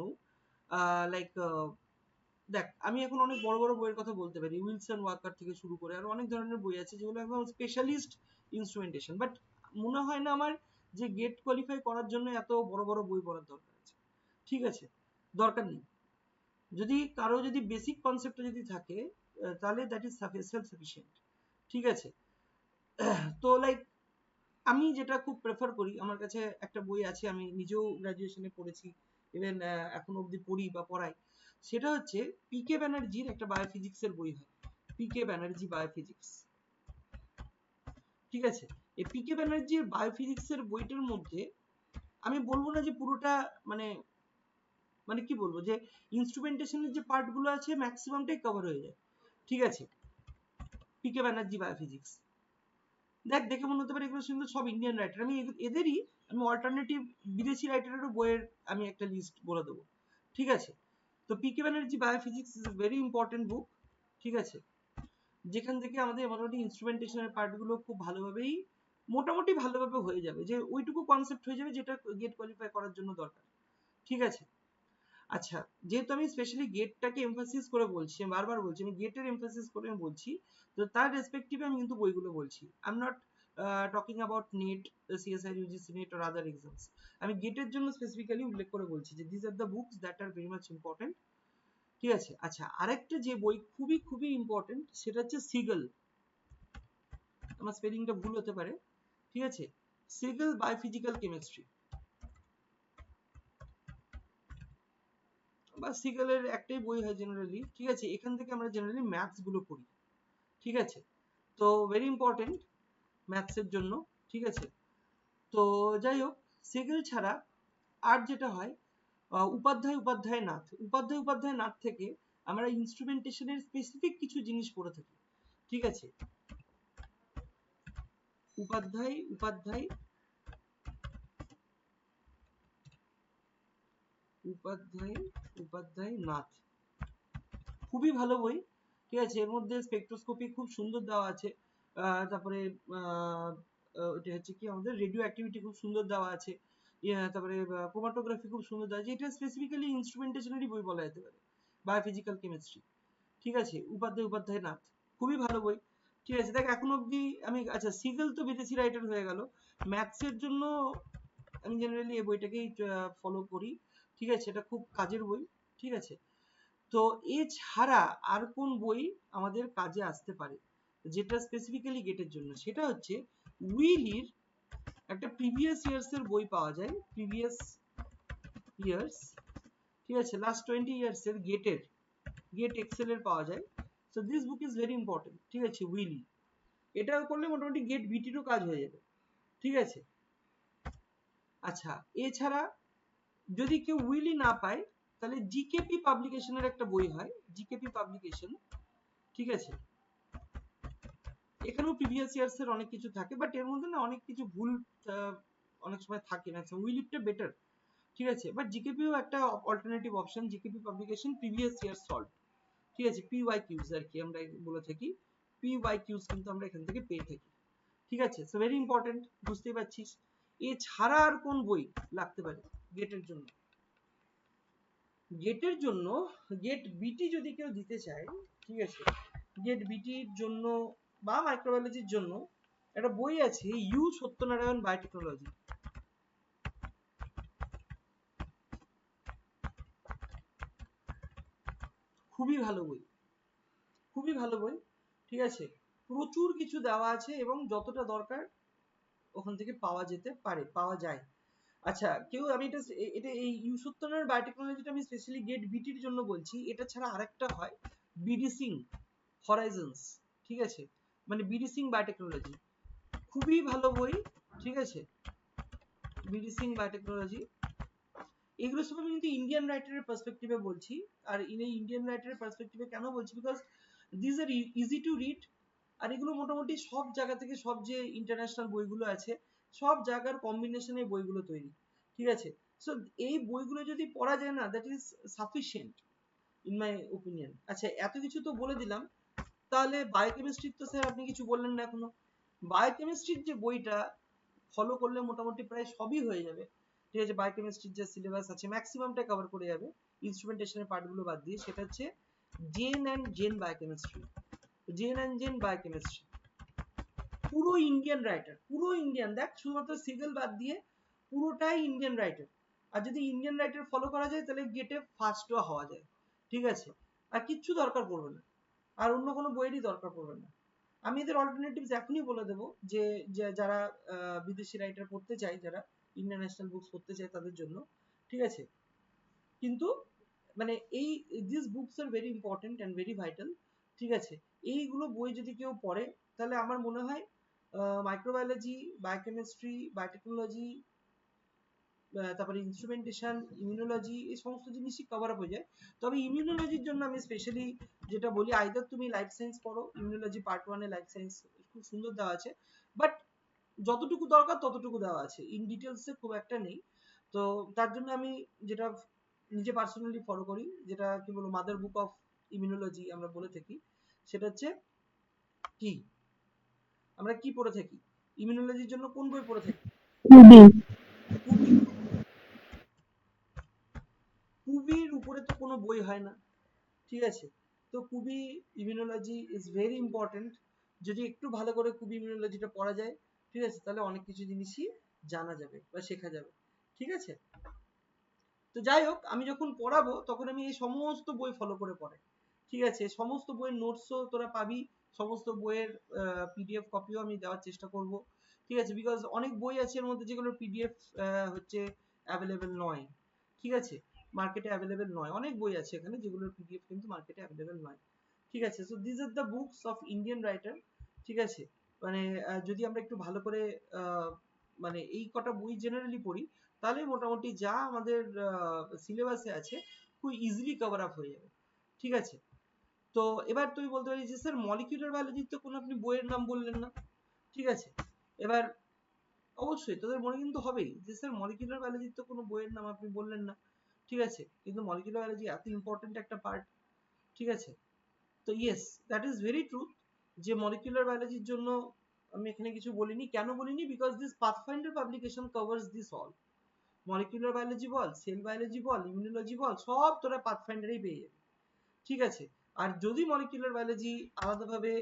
লাইক দেখ, আমি এখন অনেক বড় বড় বইয়ের কথা বলতে পারি, উইলসন ওয়াকার থেকে শুরু করে আরো অনেক ধরনের বই আছে যেগুলো একদম স্পেশালিস্ট ইনস্ট্রুমেন্টেশন, বাট মনে হয় না আমার যে গেট কোয়ালিফাই করার জন্য এত বড় বড় বই পড়ার দরকার আছে, ঠিক আছে, দরকার নেই। যদি কারো যদি বেসিক কনসেপ্টটা যদি থাকে তাহলে দ্যাট ইজ সেলফ সাফিসিয়েন্ট, ঠিক আছে। তো লাইক আমি যেটা খুব প্রেফার করি, আমার কাছে একটা বই আছে, আমি নিজেও গ্রাজুয়েশনে পড়েছি, ইভেন এখন অবধি পড়ি বা পড়াই, সেটা হচ্ছে পিকে ব্যানার্জির একটা বায়োফিজিক্সের বই হয়, পিকে ব্যানার্জি বায়োফিজিক্স, ঠিক আছে। এই পিকে ব্যানার্জির বায়োফিজিক্সের বইটার মধ্যে আমি বলবো না যে পুরোটা, মানে মানে কি বলবো, যে ইনস্ট্রুমেন্টেশনের যে পার্টগুলো আছে ম্যাক্সিমামটাই কভার হয়ে যায়, ঠিক আছে, পিকে ব্যানার্জি বায়োফিজিক্স। দেখ, দেখে মনে হতে পারে এগুলো কিন্তু সব ইন্ডিয়ান রাইটার, আমি এদেরই আমি অল্টারনেটিভ বিদেশি রাইটারেরও বইয়ের আমি একটা লিস্ট বলে দেবো, ঠিক আছে। তো PK Banerjee biophysics is a very important book, ঠিক আছে, যেখান থেকে আমাদের মোটামুটি ইনস্ট্রুমেন্টেশনের পার্টগুলো খুব ভালোভাবেই, মোটামুটি ভালোভাবে হয়ে যাবে, যে ওইটুকু কনসেপ্ট হয়ে যাবে যেটা গেট কোয়ালিফাই করার জন্য দরকার, ঠিক আছে। আচ্ছা, যেহেতু আমি স্পেশালি গেটটাকে এমফাসিস করে বলছি, আমি বারবার বলছি আমি গেটের এমফাসিস করে আমি বলছি, তো তার রেসপেক্টিভে আমি কিন্তু বইগুলো বলছি, I am not talking about net, CSI, UGC net or other exams, আমি গেটের জন্য স্পেসিফিক্যালি উল্লেখ করে বলছি যে this are the books that are very much important, ঠিক আছে। আচ্ছা, আরেকটা যে বই খুবই খুবই ইম্পর্টেন্ট সেটা হচ্ছে সিগল, আমার স্পেলিংটা ভুল হতে পারে, ঠিক আছে, সিগল বায়োফিজিক্যাল কেমিস্ট্রি, বা সিগলের একটাই বই হয় জেনারেলি, ঠিক আছে, এখান থেকে আমরা জেনারেলি ম্যাথস গুলো পড়ি, ঠিক আছে, তো ভেরি ইম্পর্টেন্ট ম্যাথসের জন্য, ঠিক আছে। তো যাই হোক, সিগল ছাড়া আর যেটা হয়, উপাধ্যায় নাথ থেকে আমরা ইনস্ট্রুমেন্টেশনের স্পেসিফিক কিছু জিনিস পড়ে থাকি, ঠিক আছে, উপাধ্যায় নাথ খুবই ভালো বই, ঠিক আছে, এর মধ্যে স্পেকট্রোস্কোপি খুব সুন্দর দেওয়া আছে, তারপরে এটা হচ্ছে কি আমাদের রেডিও অ্যাক্টিভিটি খুব সুন্দর দেওয়া আছে, তারপরে ক্রোমাটোগ্রাফি খুব সুন্দর দেওয়া আছে, এটা স্পেসিফিক্যালি ইনস্ট্রুমেন্টেশনেরই বই বলা যেতে পারে, বায়োফিজিক্যাল কেমিস্ট্রি, ঠিক আছে, উপাধ্যায় নাথ খুবই ভালো বই, ঠিক আছে। দেখ, এখন অবধি আমি, আচ্ছা সিগল তো বিদেশি রাইটার হয়ে গেল, ম্যাথসের জন্য আমি জেনারেলি এই বইটাকেই ফলো করি, ঠিক আছে, এটা খুব কাজের বই, ঠিক আছে। তো এছাড়া আর কোন বই আমাদের কাজে আসতে পারে যেটা স্পেসিফিক্যালি গেটের জন্য, সেটা হচ্ছে উইলির একটা প্রিভিয়াস ইয়ার্স এর বই পাওয়া যায়, প্রিভিয়াস ইয়ার্স, ঠিক আছে, লাস্ট 20 ইয়ার্স এর গেট এক্সেল এর পাওয়া যায়, so this book is very important, ঠিক আছে, উইলি, এটা করলে মোটামুটি গেট বিটিরও কাজ হয়ে যাবে, ঠিক আছে। আচ্ছা, এছাড়া যদি কেউ উইলি না পায় তাহলে জিকেপি পাবলিকেশনের একটা বই হয়, জিকেপি পাবলিকেশন, ঠিক আছে, এখানেও প্রিভিয়াস ইয়ার্স এর অনেক কিছু থাকে, বাট এর মধ্যে না অনেক কিছু ভুল অনেক সময় থাকে না, উইলিপটা বেটার, ঠিক আছে, বাট জিকেপিও একটা alternative option, GKP publication previous year solve, ঠিক আছে, পিওয়াই কিউজ আর কি আমরা বলে থাকি, পিওয়াই কিউজ কিন্তু আমরা এখান থেকে পেয়ে থাকি, ঠিক আছে, সো ভেরি ইম্পর্টেন্ট, বুঝতেই পারছিস। এছাড়া আর কোন বই লাগতে পারে গেটের জন্য? গেটের জন্য গেট বিটি যদি কেউ দিতে চায়, ঠিক আছে, গেট বিটির জন্য বা মাইক্রোবায়োলজির জন্য একটা বই আছে, ইউ সত্যনারায়ণ বায়োটেকনোলজি। খুবই ভালো বই, খুবই ভালো বই। ঠিক আছে, প্রচুর কিছু দেওয়া আছে এবং যতটা দরকার ওখান থেকে পাওয়া যেতে পারে, পাওয়া যায়। আচ্ছা, কেউ আমি এটা এই ইউ সত্যনারায়ণ বায়োটেকনোলজিটা আমি স্পেশালি গেট বিটির জন্য বলছি। এটা ছাড়া আরেকটা হয় বিডি সিং হরাইজন্স, ঠিক আছে, মানে বিডি সিং বায়োটেকনোলজি, খুবই ভালো বই। ঠিক আছে, বিডি সিং বায়োটেকনোলজি, এগুলো সব আমি কিন্তু ইন্ডিয়ান রাইটারের পার্সপেক্টিভে বলছি। আর এই ইন্ডিয়ান রাইটারের পার্সপেক্টিভে কেন বলছি, because this are easy to read. আর এগুলো মোটামুটি সব জায়গা থেকে, সব যে ইন্টারন্যাশনাল বইগুলো আছে সব জায়গার কম্বিনেশনে বইগুলো তৈরি। ঠিক আছে, সো এই বইগুলো যদি পড়া যায় না, that is sufficient in my opinion. আচ্ছা, এত কিছু তো বলে দিলাম, তাহলে বায়োকেমিস্ট্রির তো স্যার আপনি কিছু বললেন না এখনো। বায়োকেমিস্ট্রির যে বইটা ফলো করলে মোটামুটি প্রায় সবই হয়ে যাবে। ঠিক আছে, বায়োকেমিস্ট্রির যে সিলেবাস আছে ম্যাক্সিমামটা কভার করে যাবে ইনস্ট্রুমেন্টেশনের পার্টগুলো বাদ দিয়ে। সেটা হচ্ছে Jain and Jain biochemistry. Jain and Jain biochemistry পুরো ইন্ডিয়ান রাইটার, পুরো ইন্ডিয়ান, দেখ শুধুমাত্র সিগেল বাদ দিয়ে পুরোটাই ইন্ডিয়ান রাইটার। আর যদি ইন্ডিয়ান রাইটার ফলো করা যায় তাহলে গেটে ফার্স্টও হওয়া যায়। ঠিক আছে, আর কিচ্ছু দরকার পড়বে না, আর অন্য কোনো বইয়েরই দরকার পড়বে না। আমি এদের অল্টারনেটিভস এখনই বলে দেবো যে যারা বিদেশি রাইটার পড়তে চায়, যারা ইন্টারন্যাশনাল বুকস পড়তে চায় তাদের জন্য। ঠিক আছে, কিন্তু মানে এই this books are very important and very vital. ঠিক আছে, এইগুলো বই যদি কেউ পড়ে তাহলে আমার মনে হয় মাইক্রোবায়োলজি, বায়োকেমিস্ট্রি, বায়োটেকনোলজি, তারপরে ইনস্ট্রুমেন্টেশন, ইমিউনোলজি, এই সমস্ত জিনিসই কভার আপ হয়ে যায়। তবে ইমিউনোলজির জন্য আমি স্পেশালি যেটা বলি, আইদার তুমি লাইফ সায়েন্স পড়ো, ইমিউনোলজি পার্ট 1 এ লাইফ সায়েন্স খুব সুন্দর দেওয়া আছে, বাট যতটুকু দরকার ততটুকু দেওয়া আছে, ইন ডিটেলসে খুব একটা নেই। তো তার জন্য আমি যেটা নিজে পার্সোনালি ফলো করি, যেটা কি বলবো মাদার বুক অফ ইমিউনোলজি আমরা বলে থাকি, সেটা হচ্ছে কি, আমরা কি পড়ে থাকি ইমিউনোলজির জন্য, কোন বই পড়ে থাকি? কুবি। কুবির উপরে তো কোনো বই হয় না। ঠিক আছে, তো কুবি ইমিউনোলজি ইজ ভেরি ইম্পর্টেন্ট। যদি একটু ভালো করে কুবি ইমিউনোলজিটা পড়া যায়, ঠিক আছে, তাহলে অনেক কিছু জিনিসই জানা যাবে বা শেখা যাবে। ঠিক আছে, তো যাই হোক, আমি যখন পড়াবো তখন আমি এই সমস্ত বই ফলো করে পড়াই। ঠিক আছে, সমস্ত বইয়ের নোটসও তোরা পাবি, সমস্ত বইয়ের পিডিএফ কপিও আমি দেওয়ার চেষ্টা করব। ঠিক আছে, বিকজ অনেক বই আছে এর মধ্যে যেগুলোর পিডিএফ হচ্ছে অ্যাভেলেবেল নয়। ঠিক আছে, মার্কেটে অ্যাভেলেবেল নয়, অনেক বই আছে এখানে যেগুলোর পিডিএফ কিন্তু মার্কেটে অ্যাভেলেবেল নয়। ঠিক আছে, so this are the books of Indian writer. ঠিক আছে, মানে যদি আমরা একটু ভালো করে মানে এই কটা বই জেনারেলি পড়ি, তাহলে মোটামুটি যা আমাদের সিলেবাসে আছে খুব ইজিলি কভার আপ হয়ে যাবে। ঠিক আছে, তো এবার তুই বলতে পারিস যে স্যার মলিকিউলার বায়োলজির তো কোনো আপনি বইয়ের নাম বললেন না। ঠিক আছে, এবার অবশ্যই তোদের মনে কিন্তু হবেই যে স্যার মলিকিউলার বায়োলজির তো কোনো বইয়ের নাম আপনি বললেন না। ঠিক আছে, কিন্তু মলিকিউলার বায়োলজি এত ইম্পর্টেন্ট একটা পার্ট। ঠিক আছে, তো yes, that is very true যে মলিকিউলার বায়োলজির জন্য আমি এখানে কিছু বলিনি। কেন বলিনি? Because this Pathfinder publication covers this all. Molecular biology বল, সেল বায়োলজি বল, ইমিউনোলজি বল, সব তোরা পাথফাইন্ডারেই পেয়ে যাবি। ঠিক আছে, আর যদি মলিকিউলার বায়োলজি আলাদাভাবে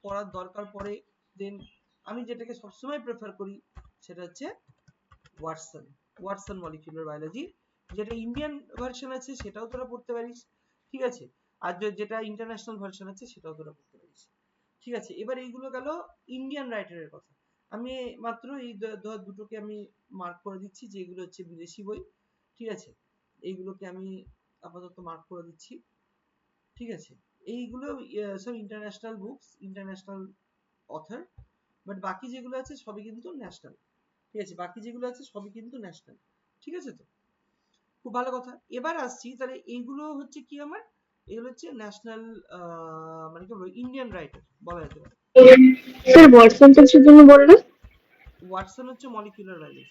পড়ার দরকার পড়ে, দেন আমি যেটাকে সবসময় প্রেফার করি সেটা হচ্ছে ওয়াটসন। ওয়াটসন মলিকিউলার বায়োলজি, যেটা ইন্ডিয়ান ভার্সন আছে সেটাও তোরা পড়তে পারিস। ঠিক আছে, আর যেটা ইন্টারন্যাশনাল ভার্সন আছে সেটাও তোরা পড়তে পারিস। ঠিক আছে, এবার এইগুলো গেল ইন্ডিয়ান রাইটারের কথা। আমি মাত্র এই দুটোকে আমি মার্ক করে দিচ্ছি যে এগুলো হচ্ছে বিদেশি বই। ঠিক আছে, এইগুলোকে আমি আপাতত মার্ক করে দিচ্ছি। ঠিক আছে, এইগুলো সব international books, international author, but বাকি যেগুলো আছে সবই কিন্তু ন্যাশনাল। ঠিক আছে, বাকি যেগুলো আছে সবই কিন্তু ন্যাশনাল। ঠিক আছে, তো খুব ভালো কথা। এবার আসছি, তাহলে এইগুলো হচ্ছে কি আমার, এগুলো হচ্ছে ন্যাশনাল মানে কি বলবো ইন্ডিয়ান রাইটার বলা যেতে পারে। স্যার ওয়াটসনটা কিসের জন্য বললেন? ওয়াটসন হচ্ছে মলিকিউলার বায়োলজি,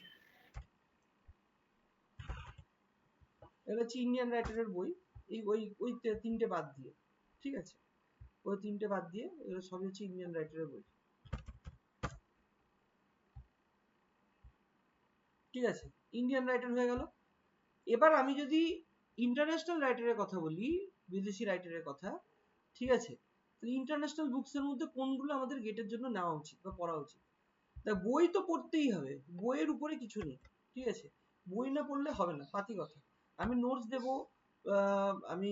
এটা হচ্ছে ইন্ডিয়ান রাইটারের বই। এই ওই ওই তিনটে বাদ দিয়ে, ঠিক আছে, ওই তিনটে বাদ দিয়ে এগুলো সবই হচ্ছে ইন্ডিয়ান রাইটারের বই। ঠিক আছে, ইন্ডিয়ান রাইটার হয়ে গেল। এবার আমি যদি ইন্টারন্যাশনাল রাইটারের কথা বলি, বিদেশি রাইটারের কথা, ঠিক আছে, ইন্টারন্যাশনাল বুকস এর মধ্যে কোনগুলো আমাদের গেটের জন্য নেওয়া উচিত বা পড়া উচিত? তা বই তো পড়তেই হবে, বইয়ের উপরে কিছু নেই, ঠিক আছে? বই না পড়লে হবে না, পাতি কথা। আমি নোটস দেবো, আমি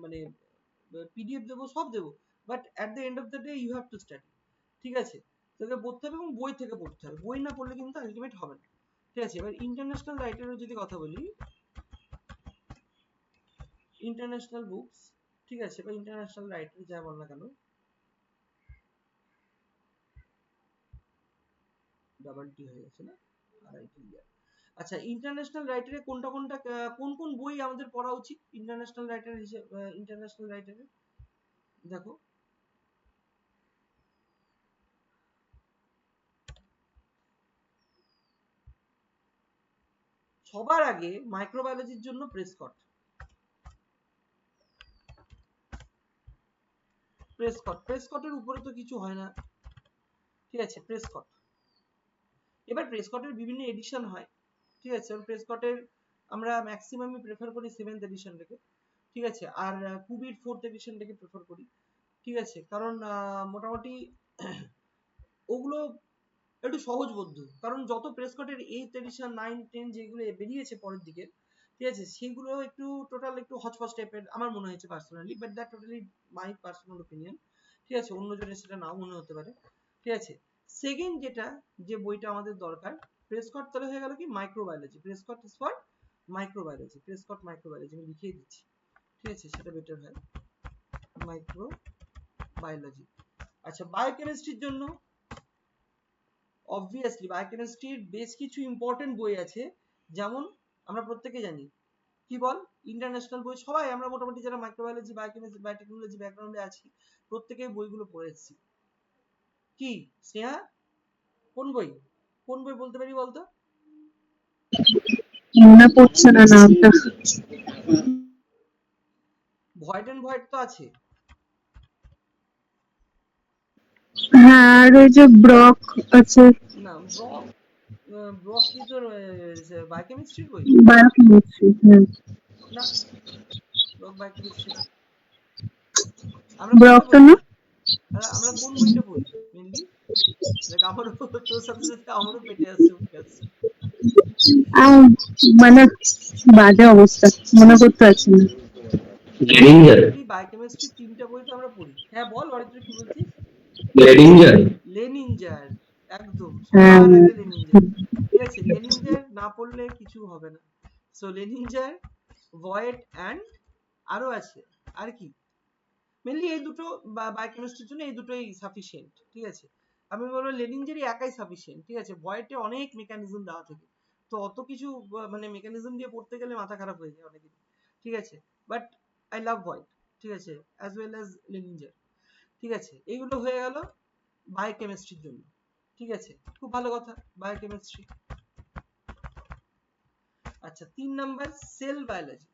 মানে পিডিএফ দেবো, সব দেবো, but at the end of the day you have to study, ঠিক আছে? তোকে পড়তে হবে এবং বই থেকে পড়তে হবে, বই না পড়লে কিন্তু আলটিমেট হবে না, ঠিক আছে? এবার ইন্টারন্যাশনাল রাইটারের যদি কথা বলি, ইন্টারন্যাশনাল বুকস, ঠিক আছে, বা ইন্টারন্যাশনাল রাইটার যা বল না কেন, ডাবল টি হয়ে গেছে না, আরআইটি। আচ্ছা, ইন্টারন্যাশনাল রাইটারে কোনটা কোনটা কোন কোন বই আমাদের পড়া উচিত ইন্টারন্যাশনাল রাইটার হিসেবে? ইন্টারন্যাশনাল রাইটারে দেখো, সবার আগে মাইক্রোবায়োলজির জন্য প্রেসকট, প্রেসকটের উপরে তো কিছু হয় না, ঠিক আছে? প্রেসকট, এবার প্রেসকটের বিভিন্ন এডিশন হয়, ঠিক আছে? প্রেসকটের আমরা ম্যাক্সিমামই প্রেফার করি 7th এডিশনটাকে, ঠিক আছে? আর কুবির 4th এডিশনটাকে প্রেফার করি, ঠিক আছে? কারণ মোটামুটি ওগুলো একটু সহজবোধ্য, কারণ যত প্রেসকটের 8th এডিশন 9 10 যেগুলো বেরিয়েছে পরের দিকে, ঠিক আছে, সেগুলো একটু টোটাল একটু হচপচ টাইপের আমার মনে হয়েছে personally, but that totally my personal opinion, ঠিক আছে? অন্যজনের সেটা নাও মনে হতে পারে, ঠিক আছে? সেকেন্ড যেটা, যে বইটা আমাদের দরকার, প্রেসকট তাহলে হয়ে গেল কি microbiology, Prescott is for microbiology, Prescott microbiology আমি লিখিয়ে দিচ্ছি, ঠিক আছে? সেটা বেটার হয়, মাইক্রোবায়োলজি। আচ্ছা, বায়োকেমিস্ট্রির জন্য অবভিয়াসলি বায়োকেমিস্ট্রির বেশ কিছু ইম্পর্টেন্ট বই আছে, যেমন আমরা প্রত্যেকে জানি, কি বল, ইন্টারন্যাশনাল বই, সবাই আমরা মোটামুটি যারা মাইক্রোবায়োলজি বায়োকেমিস্ট্রি বায়োটেকনোলজি ব্যাকগ্রাউন্ডে আছি প্রত্যেকেই বইগুলো পড়েছি। কি স্নেহা, কোন বই, কোন বই বলতে পারি বলতো? মনে পড়ছে না নামটা। ভয়েড এন্ড ভয়েড তো আছে, হ্যাঁ, আর ওই যে ব্রক আছে, না ব্রক, ব্রক কি তোর বায়োকেমিস্ট্রির বই? বায়োকেমিস্ট্রি। হ্যাঁ, না, ব্রক বায়োকেমিস্ট্রি না। আমরা কোনটা ব্রকটা পড়ি, না। আমরা কোন বইটা পড়ি মেনলি? দেখ, আমারও তোর সাথে সাথে আমারও পেটে আসছে, উঠে আসছে। আর মানে বাজে অবস্থা, মনে করতে পারছি না। লেডিঞ্জার। মেনলি বায়োকেমিস্ট্রি 3টা বই তো আমরা পড়ি। হ্যাঁ বল, অরিত্র কি বলছিস? লেডিঞ্জার। লেনিনজার, একদম হ্যাঁ, সবার আগে লেনিনজার, ঠিক আছে? লেনিনজার না পড়লে কিছু হবে না। সো লেনিনজার, ভয়েড অ্যান্ড আরো আছে, আর কি, মেনলি এই দুটো বায়োকেমিস্ট্রির জন্য এই দুটোই সাফিসিয়েন্ট, ঠিক আছে? আমি বলবো লেনিনজারই একাই সাফিসিয়েন্ট, ঠিক আছে? ভয়েডে অনেক মেকানিজম দেওয়া থাকে, তো অত কিছু মানে মেকানিজম দিয়ে পড়তে গেলে মাথা খারাপ হয়ে যায় অনেকের, ঠিক আছে? বাট আই লাভ ভয়েড, ঠিক আছে, অ্যাজ ওয়েল অ্যাজ লেনিনজার, ঠিক আছে? এইগুলো হয়ে গেল বায়োকেমিস্ট্রির জন্য, ঠিক আছে? খুব ভালো কথা, বায়োকেমিস্ট্রি। আচ্ছা, 3 নাম্বার সেল বায়োলজি।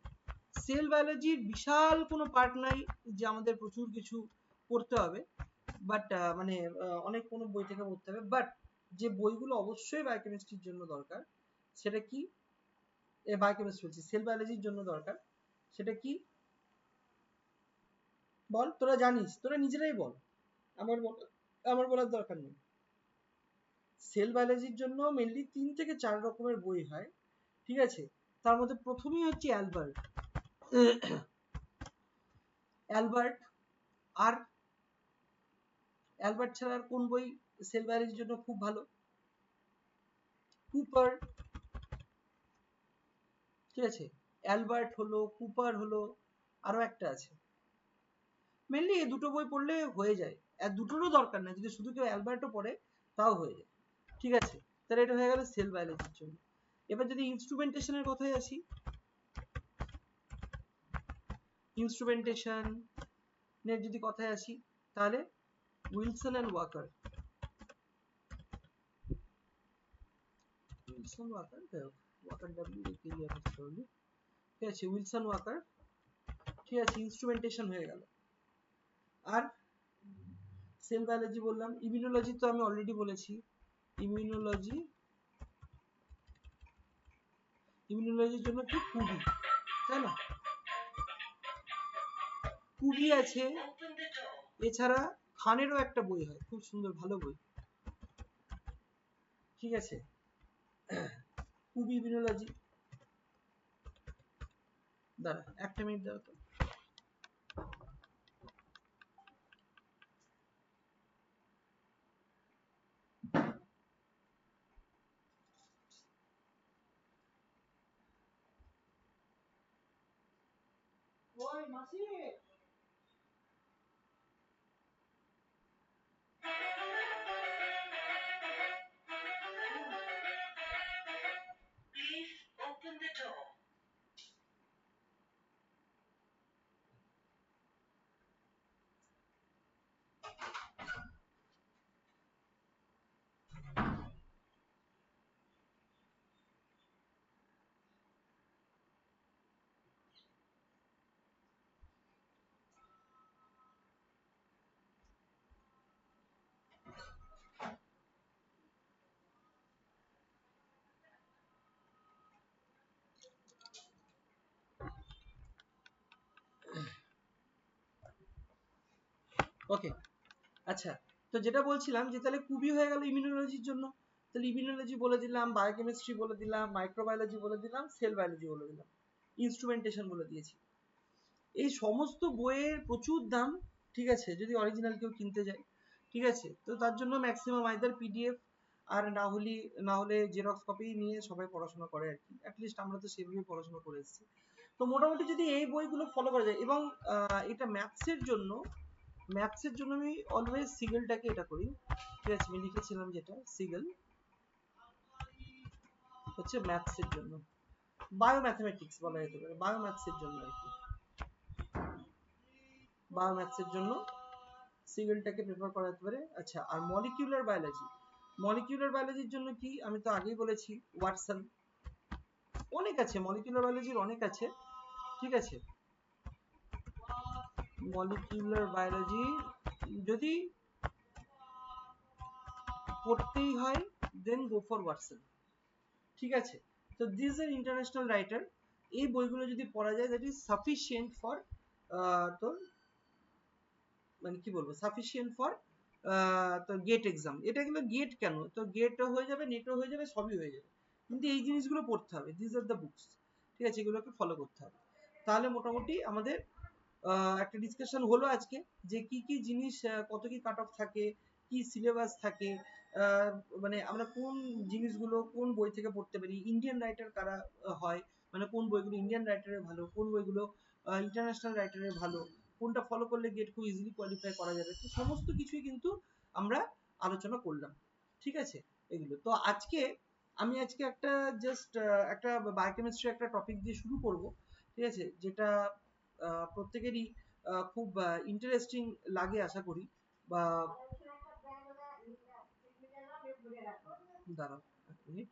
সেল বায়োলজির বিশাল কোনো পার্ট নাই যে আমাদের প্রচুর কিছু পড়তে হবে, বাট মানে অনেক কোনো বই থেকে পড়তে হবে, বাট যে বইগুলো অবশ্যই বায়োকেমিস্ট্রির জন্য দরকার, সেটা কি, বায়োকেমিস্ট্রি বলছি, সেল বায়োলজির জন্য দরকার, সেটা কি বল? তোরা জানিস, তোরা নিজেরাই বল, আমার বলার দরকার নেই। সেল বায়োলজির জন্য মেনলি 3 থেকে 4 রকমের বই হয়, ঠিক আছে? তার মধ্যে প্রথমেই হচ্ছে অ্যালবার্ট, অ্যালবার্ট, আর অ্যালবার্ট ছাড়া আর কোন বই সেল বায়োলজির জন্য খুব ভালো? কুপার, ঠিক আছে? অ্যালবার্ট হলো, কুপার হলো, আরো একটা আছে, মেনলি এই দুটো বই পড়লে হয়ে যায়, আর দুটোরও দরকার না, যদি শুধু কেউ অ্যালবার্টও পড়ে তাও হয়ে যায়, ঠিক আছে? তাহলে এটা হয়ে গেল সেল বায়োলজির জন্য। এবার যদি ইনস্ট্রুমেন্টেশনের কথায় আসি, ইনস্ট্রুমেন্টেশন এর যদি কথায় আসি, তাহলে Wilson and Walker, Wilson Walker, Walker W একে আছে তাহলে, ঠিক আছে? উইলসন ওয়াকার, ঠিক আছে? ইনস্ট্রুমেন্টেশন হয়ে গেল। আর সেল বায়োলজি বললাম, ইমিউনোলজি তো আমি অলরেডি বলেছি, ইমিউনোলজি, ইমিউনোলজির জন্য কি কুবি, তাই না? কুবি আছে, এছাড়া খানেরও একটা বই হয়, খুব সুন্দর ভালো বই, ঠিক আছে, কুবি ইমিউনোলজি। দাঁড়া একটা মিনিট দাঁড়া তো। ওই মাসি, ওকে, আচ্ছা, তো যেটা বলছিলাম যে তাহলে কুবি হয়ে গেল ইমিউনোলজির জন্য, তাহলে ইমিউনোলজি বলে দিলাম, বায়োকেমিস্ট্রি বলে দিলাম, মাইক্রোবায়োলজি বলে দিলাম, সেল বায়োলজি বলে দিলাম, ইনস্ট্রুমেন্টেশন বলে দিয়েছি। এই সমস্ত বইয়ের প্রচুর দাম, ঠিক আছে, যদি অরিজিনাল কেউ কিনতে যায়, ঠিক আছে, তো তার জন্য ম্যাক্সিমাম আইদার পিডিএফ আর না হলে জেরক্স কপি নিয়ে সবাই পড়াশোনা করে আর কি, অ্যাটলিস্ট আমরা তো সেভাবেই পড়াশোনা করে এসেছি। তো মোটামুটি যদি এই বইগুলো ফলো করা যায়, এবং এটা ম্যাথসের জন্য আমি অলওয়েজ সিগেলটাকে এটা করি, ঠিক আছে, আমি লিখেছিলাম যেটা সিগেল হচ্ছে ম্যাথসের জন্য, বায়োম্যাথমেটিক্স বলা যেতে পারে, বায়োম্যাথসের জন্য আর কি, বায়োম্যাথসের জন্য সিগেলটাকে প্রেফার করা যেতে পারে। আচ্ছা, আর মলিকিউলার বায়োলজির জন্য কি, আমি তো আগেই বলেছি ওয়াটসন, অনেক আছে মলিকিউলার বায়োলজির, অনেক আছে, ঠিক আছে, মলিকিউলার বায়োলজি যদি পড়তেই হয় দেন গো ফর ওয়াটসন, ঠিক আছে। তো দিস আর ইন্টারন্যাশনাল রাইটার, এই বইগুলো যদি পড়া যায় দ্যাট ইজ সাফিসিয়েন্ট ফর তোর মানে কি বলবো, সাফিসিয়েন্ট ফর তোর গেট এক্সাম। এটা কিন্তু গেট কেন, তো গেটও হয়ে যাবে, নেটও হয়ে যাবে, সবই হয়ে যাবে, কিন্তু এই জিনিসগুলো পড়তে হবে, দিস আর দ্য বুকস, ঠিক আছে, এগুলোকে ফলো করতে হবে। তাহলে মোটামুটি আমাদের একটা ডিসকাশন হলো আজকে, যে কি কি জিনিস, কত কি কাট অফ থাকে, কি সিলেবাস থাকে, মানে আমরা কোন জিনিসগুলো কোন বই থেকে পড়তে পারি, ইন্ডিয়ান রাইটার কারা হয়, মানে কোন বইগুলো ইন্ডিয়ান রাইটারের ভালো, কোন বইগুলো ইন্টারন্যাশনাল রাইটারের ভালো, কোনটা ফলো করলে গেট খুব ইজিলি কোয়ালিফাই করা যাবে, তো সমস্ত কিছুই কিন্তু আমরা আলোচনা করলাম, ঠিক আছে, এগুলো। তো আমি আজকে একটা জাস্ট একটা বায়োকেমিস্ট্রি একটা টপিক দিয়ে শুরু করব, ঠিক আছে, যেটা প্রত্যেকেরই খুব ইন্টারেস্টিং লাগে আশা করি, বা দাঁড়াও এক মিনিট।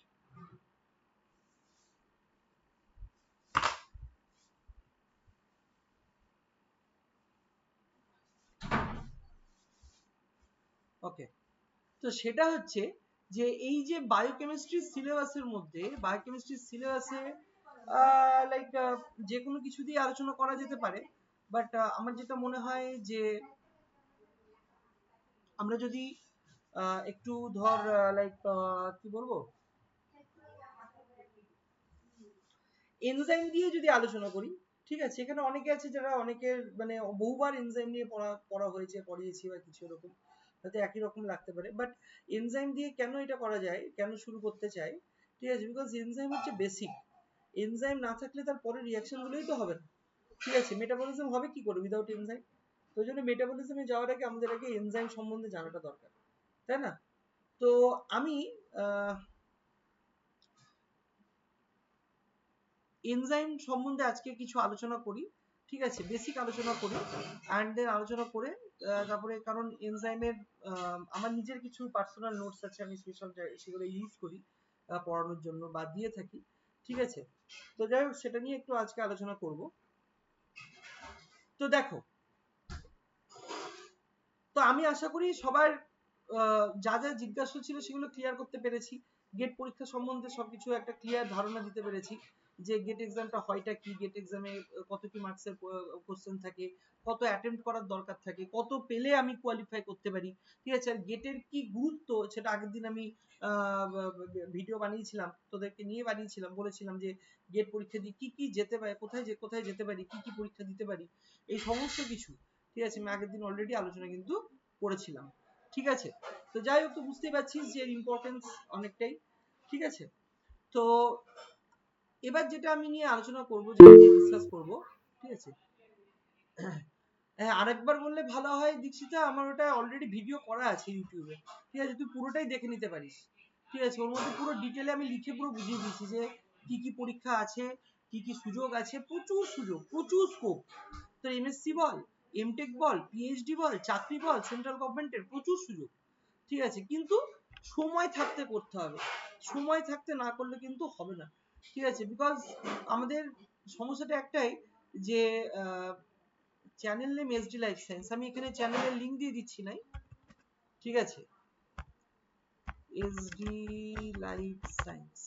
ওকে, তো সেটা হচ্ছে যে এই যে বায়োকেমিস্ট্রি সিলেবাসে লাইক যে কোনো কিছু দিয়ে আলোচনা করা যেতে পারে, বাট আমার যেটা মনে হয় যে আমরা যদি একটু ধর লাইক কি বলবো, এনজাইম দিয়ে যদি আলোচনা করি, ঠিক আছে, এখানে অনেকে আছে যারা অনেকের মানে বহুবার এনজাইম নিয়ে পড়া হয়েছে, পড়িয়েছি বা কিছু এরকম, হয়তো একই রকম লাগতে পারে, বাট এনজাইম দিয়ে কেন এটা করা যায়, কেন শুরু করতে চাই, ঠিক আছে, বিকজ এনজাইম হচ্ছে বেসিক, এনজাইম না থাকলে তার পরে রিয়াকশন গুলোই তো হবে না, ঠিক আছে, মেটাবলিজম হবে কি করে উইদাউট এনজাইম, তো ওই জন্য মেটাবলিজমে যাওয়ার আগে আমাদের আগে এনজাইম সম্বন্ধে জানাটা দরকার, তাই না। তো আমি এনজাইম সম্বন্ধে আজকে কিছু আলোচনা করি, ঠিক আছে, বেসিক আলোচনা করি, অ্যান্ড দেন আলোচনা করে তারপরে, কারণ এনজাইমের আমার নিজের কিছু পার্সোনাল নোটস আছে, আমি সেগুলো ইউজ করি পড়ানোর জন্য বা দিয়ে থাকি, ঠিক আছে, তো যাই হোক সেটা নিয়ে একটু আজকে আলোচনা করব। তো দেখো, তো আমি আশা করি সবার যা যা জিজ্ঞাসা ছিল সেগুলো ক্লিয়ার করতে পেরেছি, গেট পরীক্ষা সম্বন্ধে সবকিছু একটা ক্লিয়ার ধারণা দিতে পেরেছি, যে গেট এক্সামটা হয়টা কি, গেট এক্সামে কত কি মার্কসের কোশ্চেন থাকে, কত অ্যাটেম্প্ট করার দরকার থাকে, কত পেলে আমি কোয়ালিফাই করতে পারি, ঠিক আছে। আর গেটের কি গুরুত্ব সেটা আগের দিন আমি ভিডিও বানিয়েছিলাম, তোদেরকে নিয়ে বানিয়েছিলাম, বলেছিলাম যে গেট পরীক্ষা দিয়ে কি কি যেতে পারে, কোথায় যেতে পারি, কি কি পরীক্ষা দিতে পারি, এই সমস্ত কিছু, ঠিক আছে, আমি আগের দিন অলরেডি আলোচনা কিন্তু করেছিলাম, ঠিক আছে। তো যাই হোক, তো বুঝতেই পারছিস যে ইম্পর্টেন্স অনেকটাই, ঠিক আছে। তো এবার যেটা আমি নিয়ে আলোচনা করব, যেটা নিয়ে ডিসকাস করব, ঠিক আছে, হ্যাঁ আরেকবার বললে ভালো হয় দীক্ষিতা, আমার ওটা অলরেডি ভিডিও করা আছে ইউটিউবে, ঠিক আছে, তুই পুরোটাই দেখে নিতে পারিস, ঠিক আছে। ওর মধ্যে পুরো ডিটেলে আমি লিখে পুরো বুঝিয়ে দিয়েছি যে কি কি পরীক্ষা আছে, কি কি সুযোগ আছে, প্রচুর সুযোগ, প্রচুর স্কোপ, তোর এমএসসি বল, এমটেক বল, পিএইচডি বল, চাকরি বল, সেন্ট্রাল গভর্নমেন্টের প্রচুর সুযোগ, ঠিক আছে, কিন্তু সময় থাকতে করতে হবে, সময় থাকতে না করলে কিন্তু হবে না, ঠিক আছে। বিকজ আমাদের সমস্যাটা একটাই যে channel name SD life science, আমি এখানে চ্যানেলের লিংক দিয়ে দিচ্ছি নাই, ঠিক আছে, এসডি লাইফ সায়েন্স,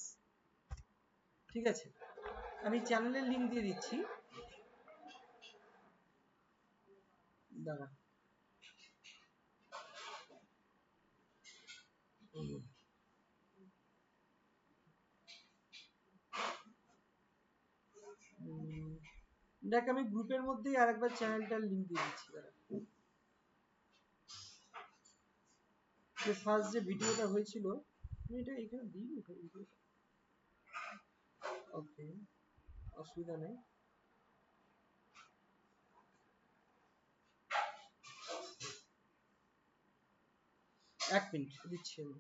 ঠিক আছে, আমি চ্যানেলের লিংক দিয়ে দিচ্ছি, দাঁড়া, দেখ আমি গ্রুপের মধ্যেই আরেকবার চ্যানেলটার লিংক দিয়ে দিচ্ছি, দাঁড়া, যে ফার্স্ট যে ভিডিওটা হয়েছিল, আমি এটা এখানে দিই, ওকে, অসুবিধা নেই, এক মিনিট দিচ্ছি আমি।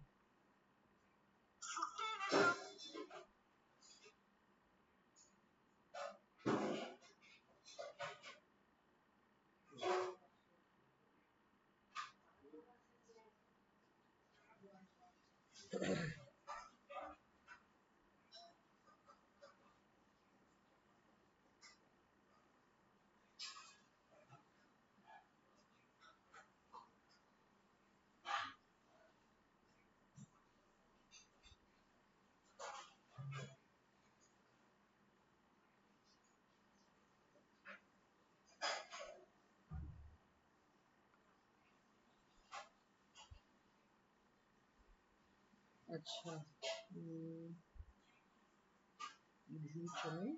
আচ্ছা, view channel,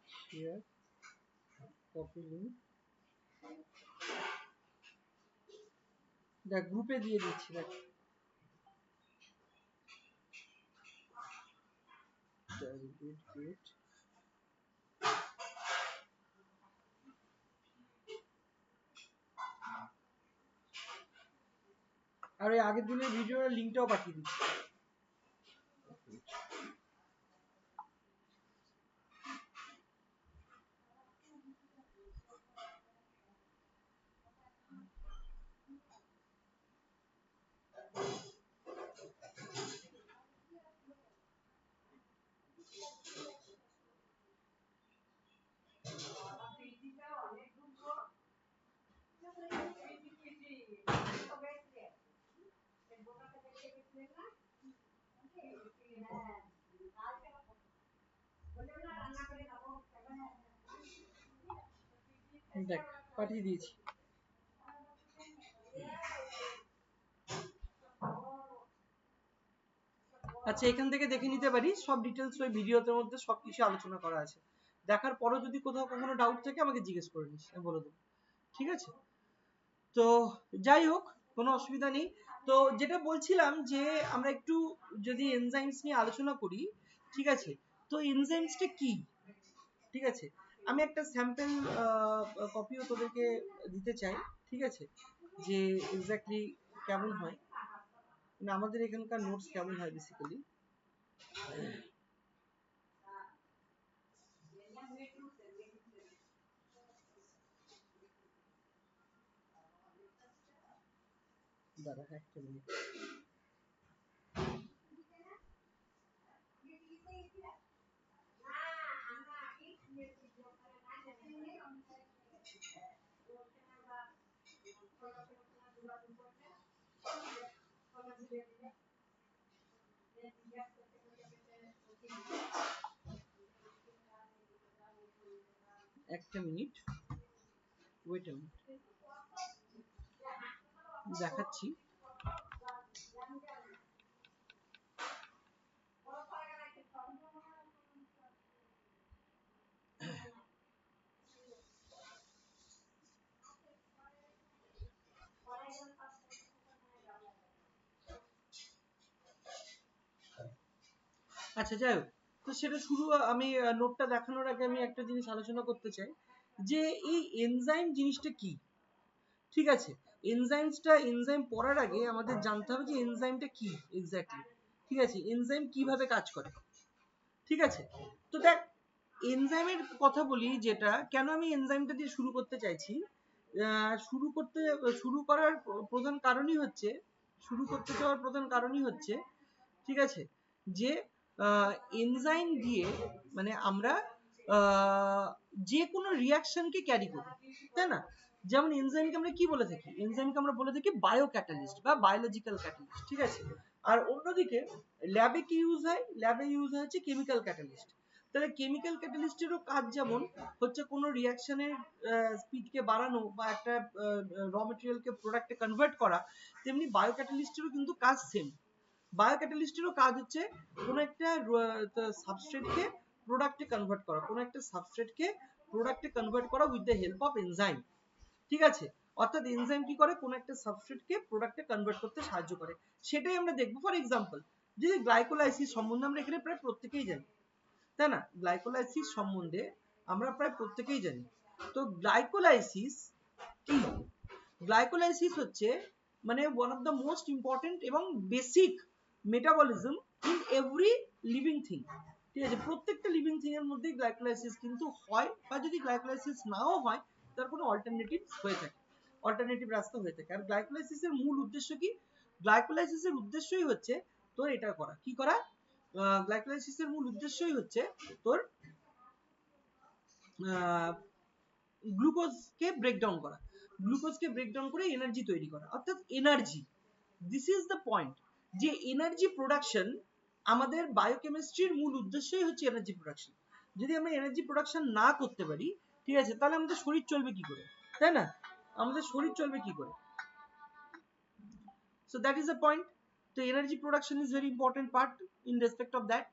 share, copy link, দেখ গ্রুপে দিয়ে দিচ্ছি, দেখ গ্রেট, আর ওই আগের দিনের ভিডিওর লিংকটাও পাঠিয়ে দিচ্ছি। দেখ পাঠিয়ে দিয়েছি। আচ্ছা, এখান থেকে দেখে নিতে পারিস, সব ডিটেলস ওই ভিডিওতে মধ্যে সবকিছু আলোচনা করা আছে, দেখার পরও যদি কোথাও কখনো ডাউট থাকে আমাকে জিজ্ঞেস করে নিস, আমি বলে দেবো, ঠিক আছে। তো যাই হোক, কোনো অসুবিধা নেই। তো যেটা বলছিলাম যে আমরা একটু যদি এনজাইমস নিয়ে আলোচনা করি, ঠিক আছে, তো এনজাইমসটা কি, ঠিক আছে, আমি একটা স্যাম্পল কপিও তোদেরকে দিতে চাই, ঠিক আছে, যে এক্স্যাক্টলি কেমন হয়, মানে আমাদের এখানকার নোটস কেমন হয় বেসিক্যালি। দাঁড়া একটা মিনিট, একটা মিনিট, ওয়েট আ মিনিট, দেখাচ্ছি। আচ্ছা যাই হোক, তো সেটা শুরু, আমি নোটটা দেখানোর আগে আমি একটা জিনিস আলোচনা করতে চাই যে এই এনজাইম জিনিসটা কি। ঠিক আছে, এনজাইম পড়ার আগে আমাদের জানতে হবে যে এনজাইমটা কি এক্স্যাক্টলি। ঠিক আছে, এনজাইম কিভাবে কাজ করে। ঠিক আছে, তো দেখ এনজাইমের কথা বলি, যেটা কেন আমি এনজাইমটা দিয়ে শুরু করতে চাইছি। শুরু করার প্রধান কারণই হচ্ছে, শুরু করতে চাওয়ার প্রধান কারণই হচ্ছে, ঠিক আছে, যে এনজাইম দিয়ে মানে আমরা যে কোনো রিয়াকশনকে ক্যারি করি, তাই না? যেমন এনজাইমকে আমরা কি বলে থাকি, এনজাইমকে আমরা বলে থাকি বায়ো ক্যাটালিস্ট বা বায়োলজিক্যাল ক্যাটালিস্ট। ঠিক আছে, আর অন্যদিকে ল্যাবে কি ইউজ হয়, ল্যাবে ইউজ হয় হচ্ছে কেমিক্যাল ক্যাটালিস্ট। তাহলে কেমিক্যাল ক্যাটালিস্টেরও কাজ যেমন হচ্ছে কোনো রিয়াকশনের স্পিডকে বাড়ানো বা একটা র মেটেরিয়ালকে প্রোডাক্টে কনভার্ট করা, তেমনি বায়ো ক্যাটালিস্টেরও কিন্তু কাজ সেম। বায়ো ক্যাটালিস্টেরও কাজ হচ্ছে কোনো একটা সাবস্ট্রেটকে প্রোডাক্টে কনভার্ট করা, কোনো একটা সাবস্ট্রেটকে প্রোডাক্টে কনভার্ট করা with the help of enzyme. ঠিক আছে, অর্থাৎ এনজাইম কি করে, কোনো একটা সাবস্ট্রেটকে প্রোডাক্টে কনভার্ট করতে সাহায্য করে, সেটাই আমরা দেখবো। ফর এক্সাম্পল, যদি গ্লাইকোলাইসিস সম্বন্ধে আমরা এখানে প্রায় প্রত্যেকেই জানি, তাই না? গ্লাইকোলাইসিস সম্বন্ধে আমরা প্রায় প্রত্যেকেই জানি। তো গ্লাইকোলাইসিস কি? গ্লাইকোলাইসিস হচ্ছে মানে one of the most important এবং basic metabolism in every living thing. ঠিক আছে, প্রত্যেকটা লিভিং থিং এর মধ্যে গ্লাইকোলাইসিস কিন্তু হয়, বা যদি গ্লাইকোলাইসিস নাও হয় তার কোনো অল্টারনেটিভ হয়ে থাকে, অল্টারনেটিভ রাস্তা হয়ে থাকে। আর গ্লাইকোলাইসিসের মূল উদ্দেশ্য কি? গ্লাইকোলাইসিসের উদ্দেশ্যই হচ্ছে তোর এটা করা, কি করা? গ্লাইকোলাইসিসের মূল উদ্দেশ্যই হচ্ছে তোর গ্লুকোজকে ব্রেকডাউন করা, গ্লুকোজকে ব্রেকডাউন করে এনার্জি তৈরি করা, অর্থাৎ energy. This is the point, যে এনার্জি প্রোডাকশন আমাদের বায়োকেমিস্ট্রির মূল উদ্দেশ্যই হচ্ছে এনার্জি প্রোডাকশন। যদি আমরা এনার্জি প্রোডাকশন না করতে পারি, ঠিক আছে, তাহলে আমাদের শরীর চলবে কি করে, তাই না? আমাদের শরীর চলবে কি করে? So that is the point. তো energy production is very important part in respect of that.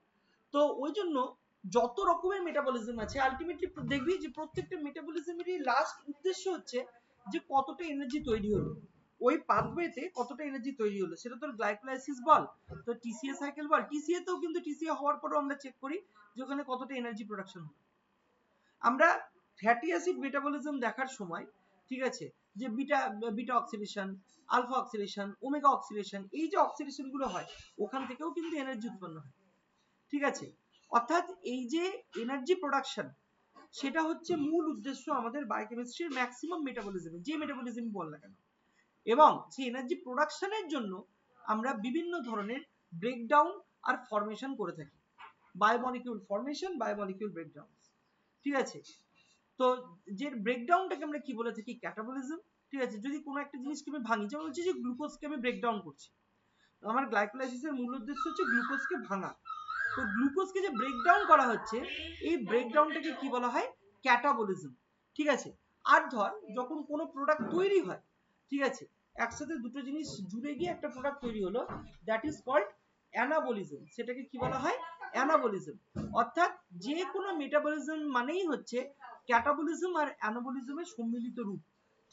তো ওই জন্য যত রকমের মেটাবলিজম আছে আলটিমেটলি দেখবি যে প্রত্যেকটা মেটাবলিজমেরই লাস্ট উদ্দেশ্য হচ্ছে যে কতটা এনার্জি তৈরি হলো, ওই পাথওয়েতে কতটা এনার্জি তৈরি হলো, সেটা তোর গ্লাইকোলাইসিস বল, তো টিসিএ সাইকেল বল। টিসিএ তেও কিন্তু টিসিএ হওয়ার পরেও আমরা চেক করি যে ওখানে কতটা এনার্জি প্রোডাকশন হলো। আমরা ফ্যাটি অ্যাসিড মেটাবলিজম দেখার সময়, ঠিক আছে, যে beta beta oxidation, alpha oxidation, omega oxidation, এই যে অক্সিডেশন গুলো হয় ওখান থেকেও কিন্তু এনার্জি উৎপন্ন হয়। ঠিক আছে, অর্থাৎ এই যে এনার্জি প্রোডাকশন, সেটা হচ্ছে মূল উদ্দেশ্য আমাদের বায়োকেমিস্ট্রির ম্যাক্সিমাম মেটাবলিজমে, যে মেটাবলিজম বল না কেন। এবং সেই এনার্জি প্রোডাকশনের জন্য আমরা বিভিন্ন ধরনের ব্রেকডাউন আর ফরমেশন করে থাকি, বায়োমলিকিউল ফরমেশন, বায়োমলিকিউল ব্রেকডাউন। ঠিক আছে, তো যে ব্রেকডাউনটাকে আমরা কি বলে থাকি, ক্যাটাবলিজম। ঠিক আছে, যদি কোনো একটা জিনিসকে আমি ভাঙি, যেমন হচ্ছে যে গ্লুকোজকে আমি ব্রেকডাউন করছি, আমার গ্লাইকোলাইসিসের মূল উদ্দেশ্য হচ্ছে গ্লুকোজকে ভাঙা। তো গ্লুকোজকে যে ব্রেকডাউন করা হচ্ছে, এই ব্রেকডাউনটাকে কি বলা হয়, ক্যাটাবলিজম। ঠিক আছে, আর ধর যখন কোনো প্রোডাক্ট তৈরি হয়, ঠিক আছে, একসাথে দুটো জিনিস জুড়ে গিয়ে একটা প্রোডাক্ট তৈরি হলো, দ্যাট ইজ কল্ড অ্যানাবলিজম। সেটাকে কি বলা হয়, অ্যানাবলিজম। অর্থাৎ যে কোনো মেটাবলিজম মানেই হচ্ছে ক্যাটাবলিজম আর অ্যানাবলিজমের সম্মিলিত রূপ।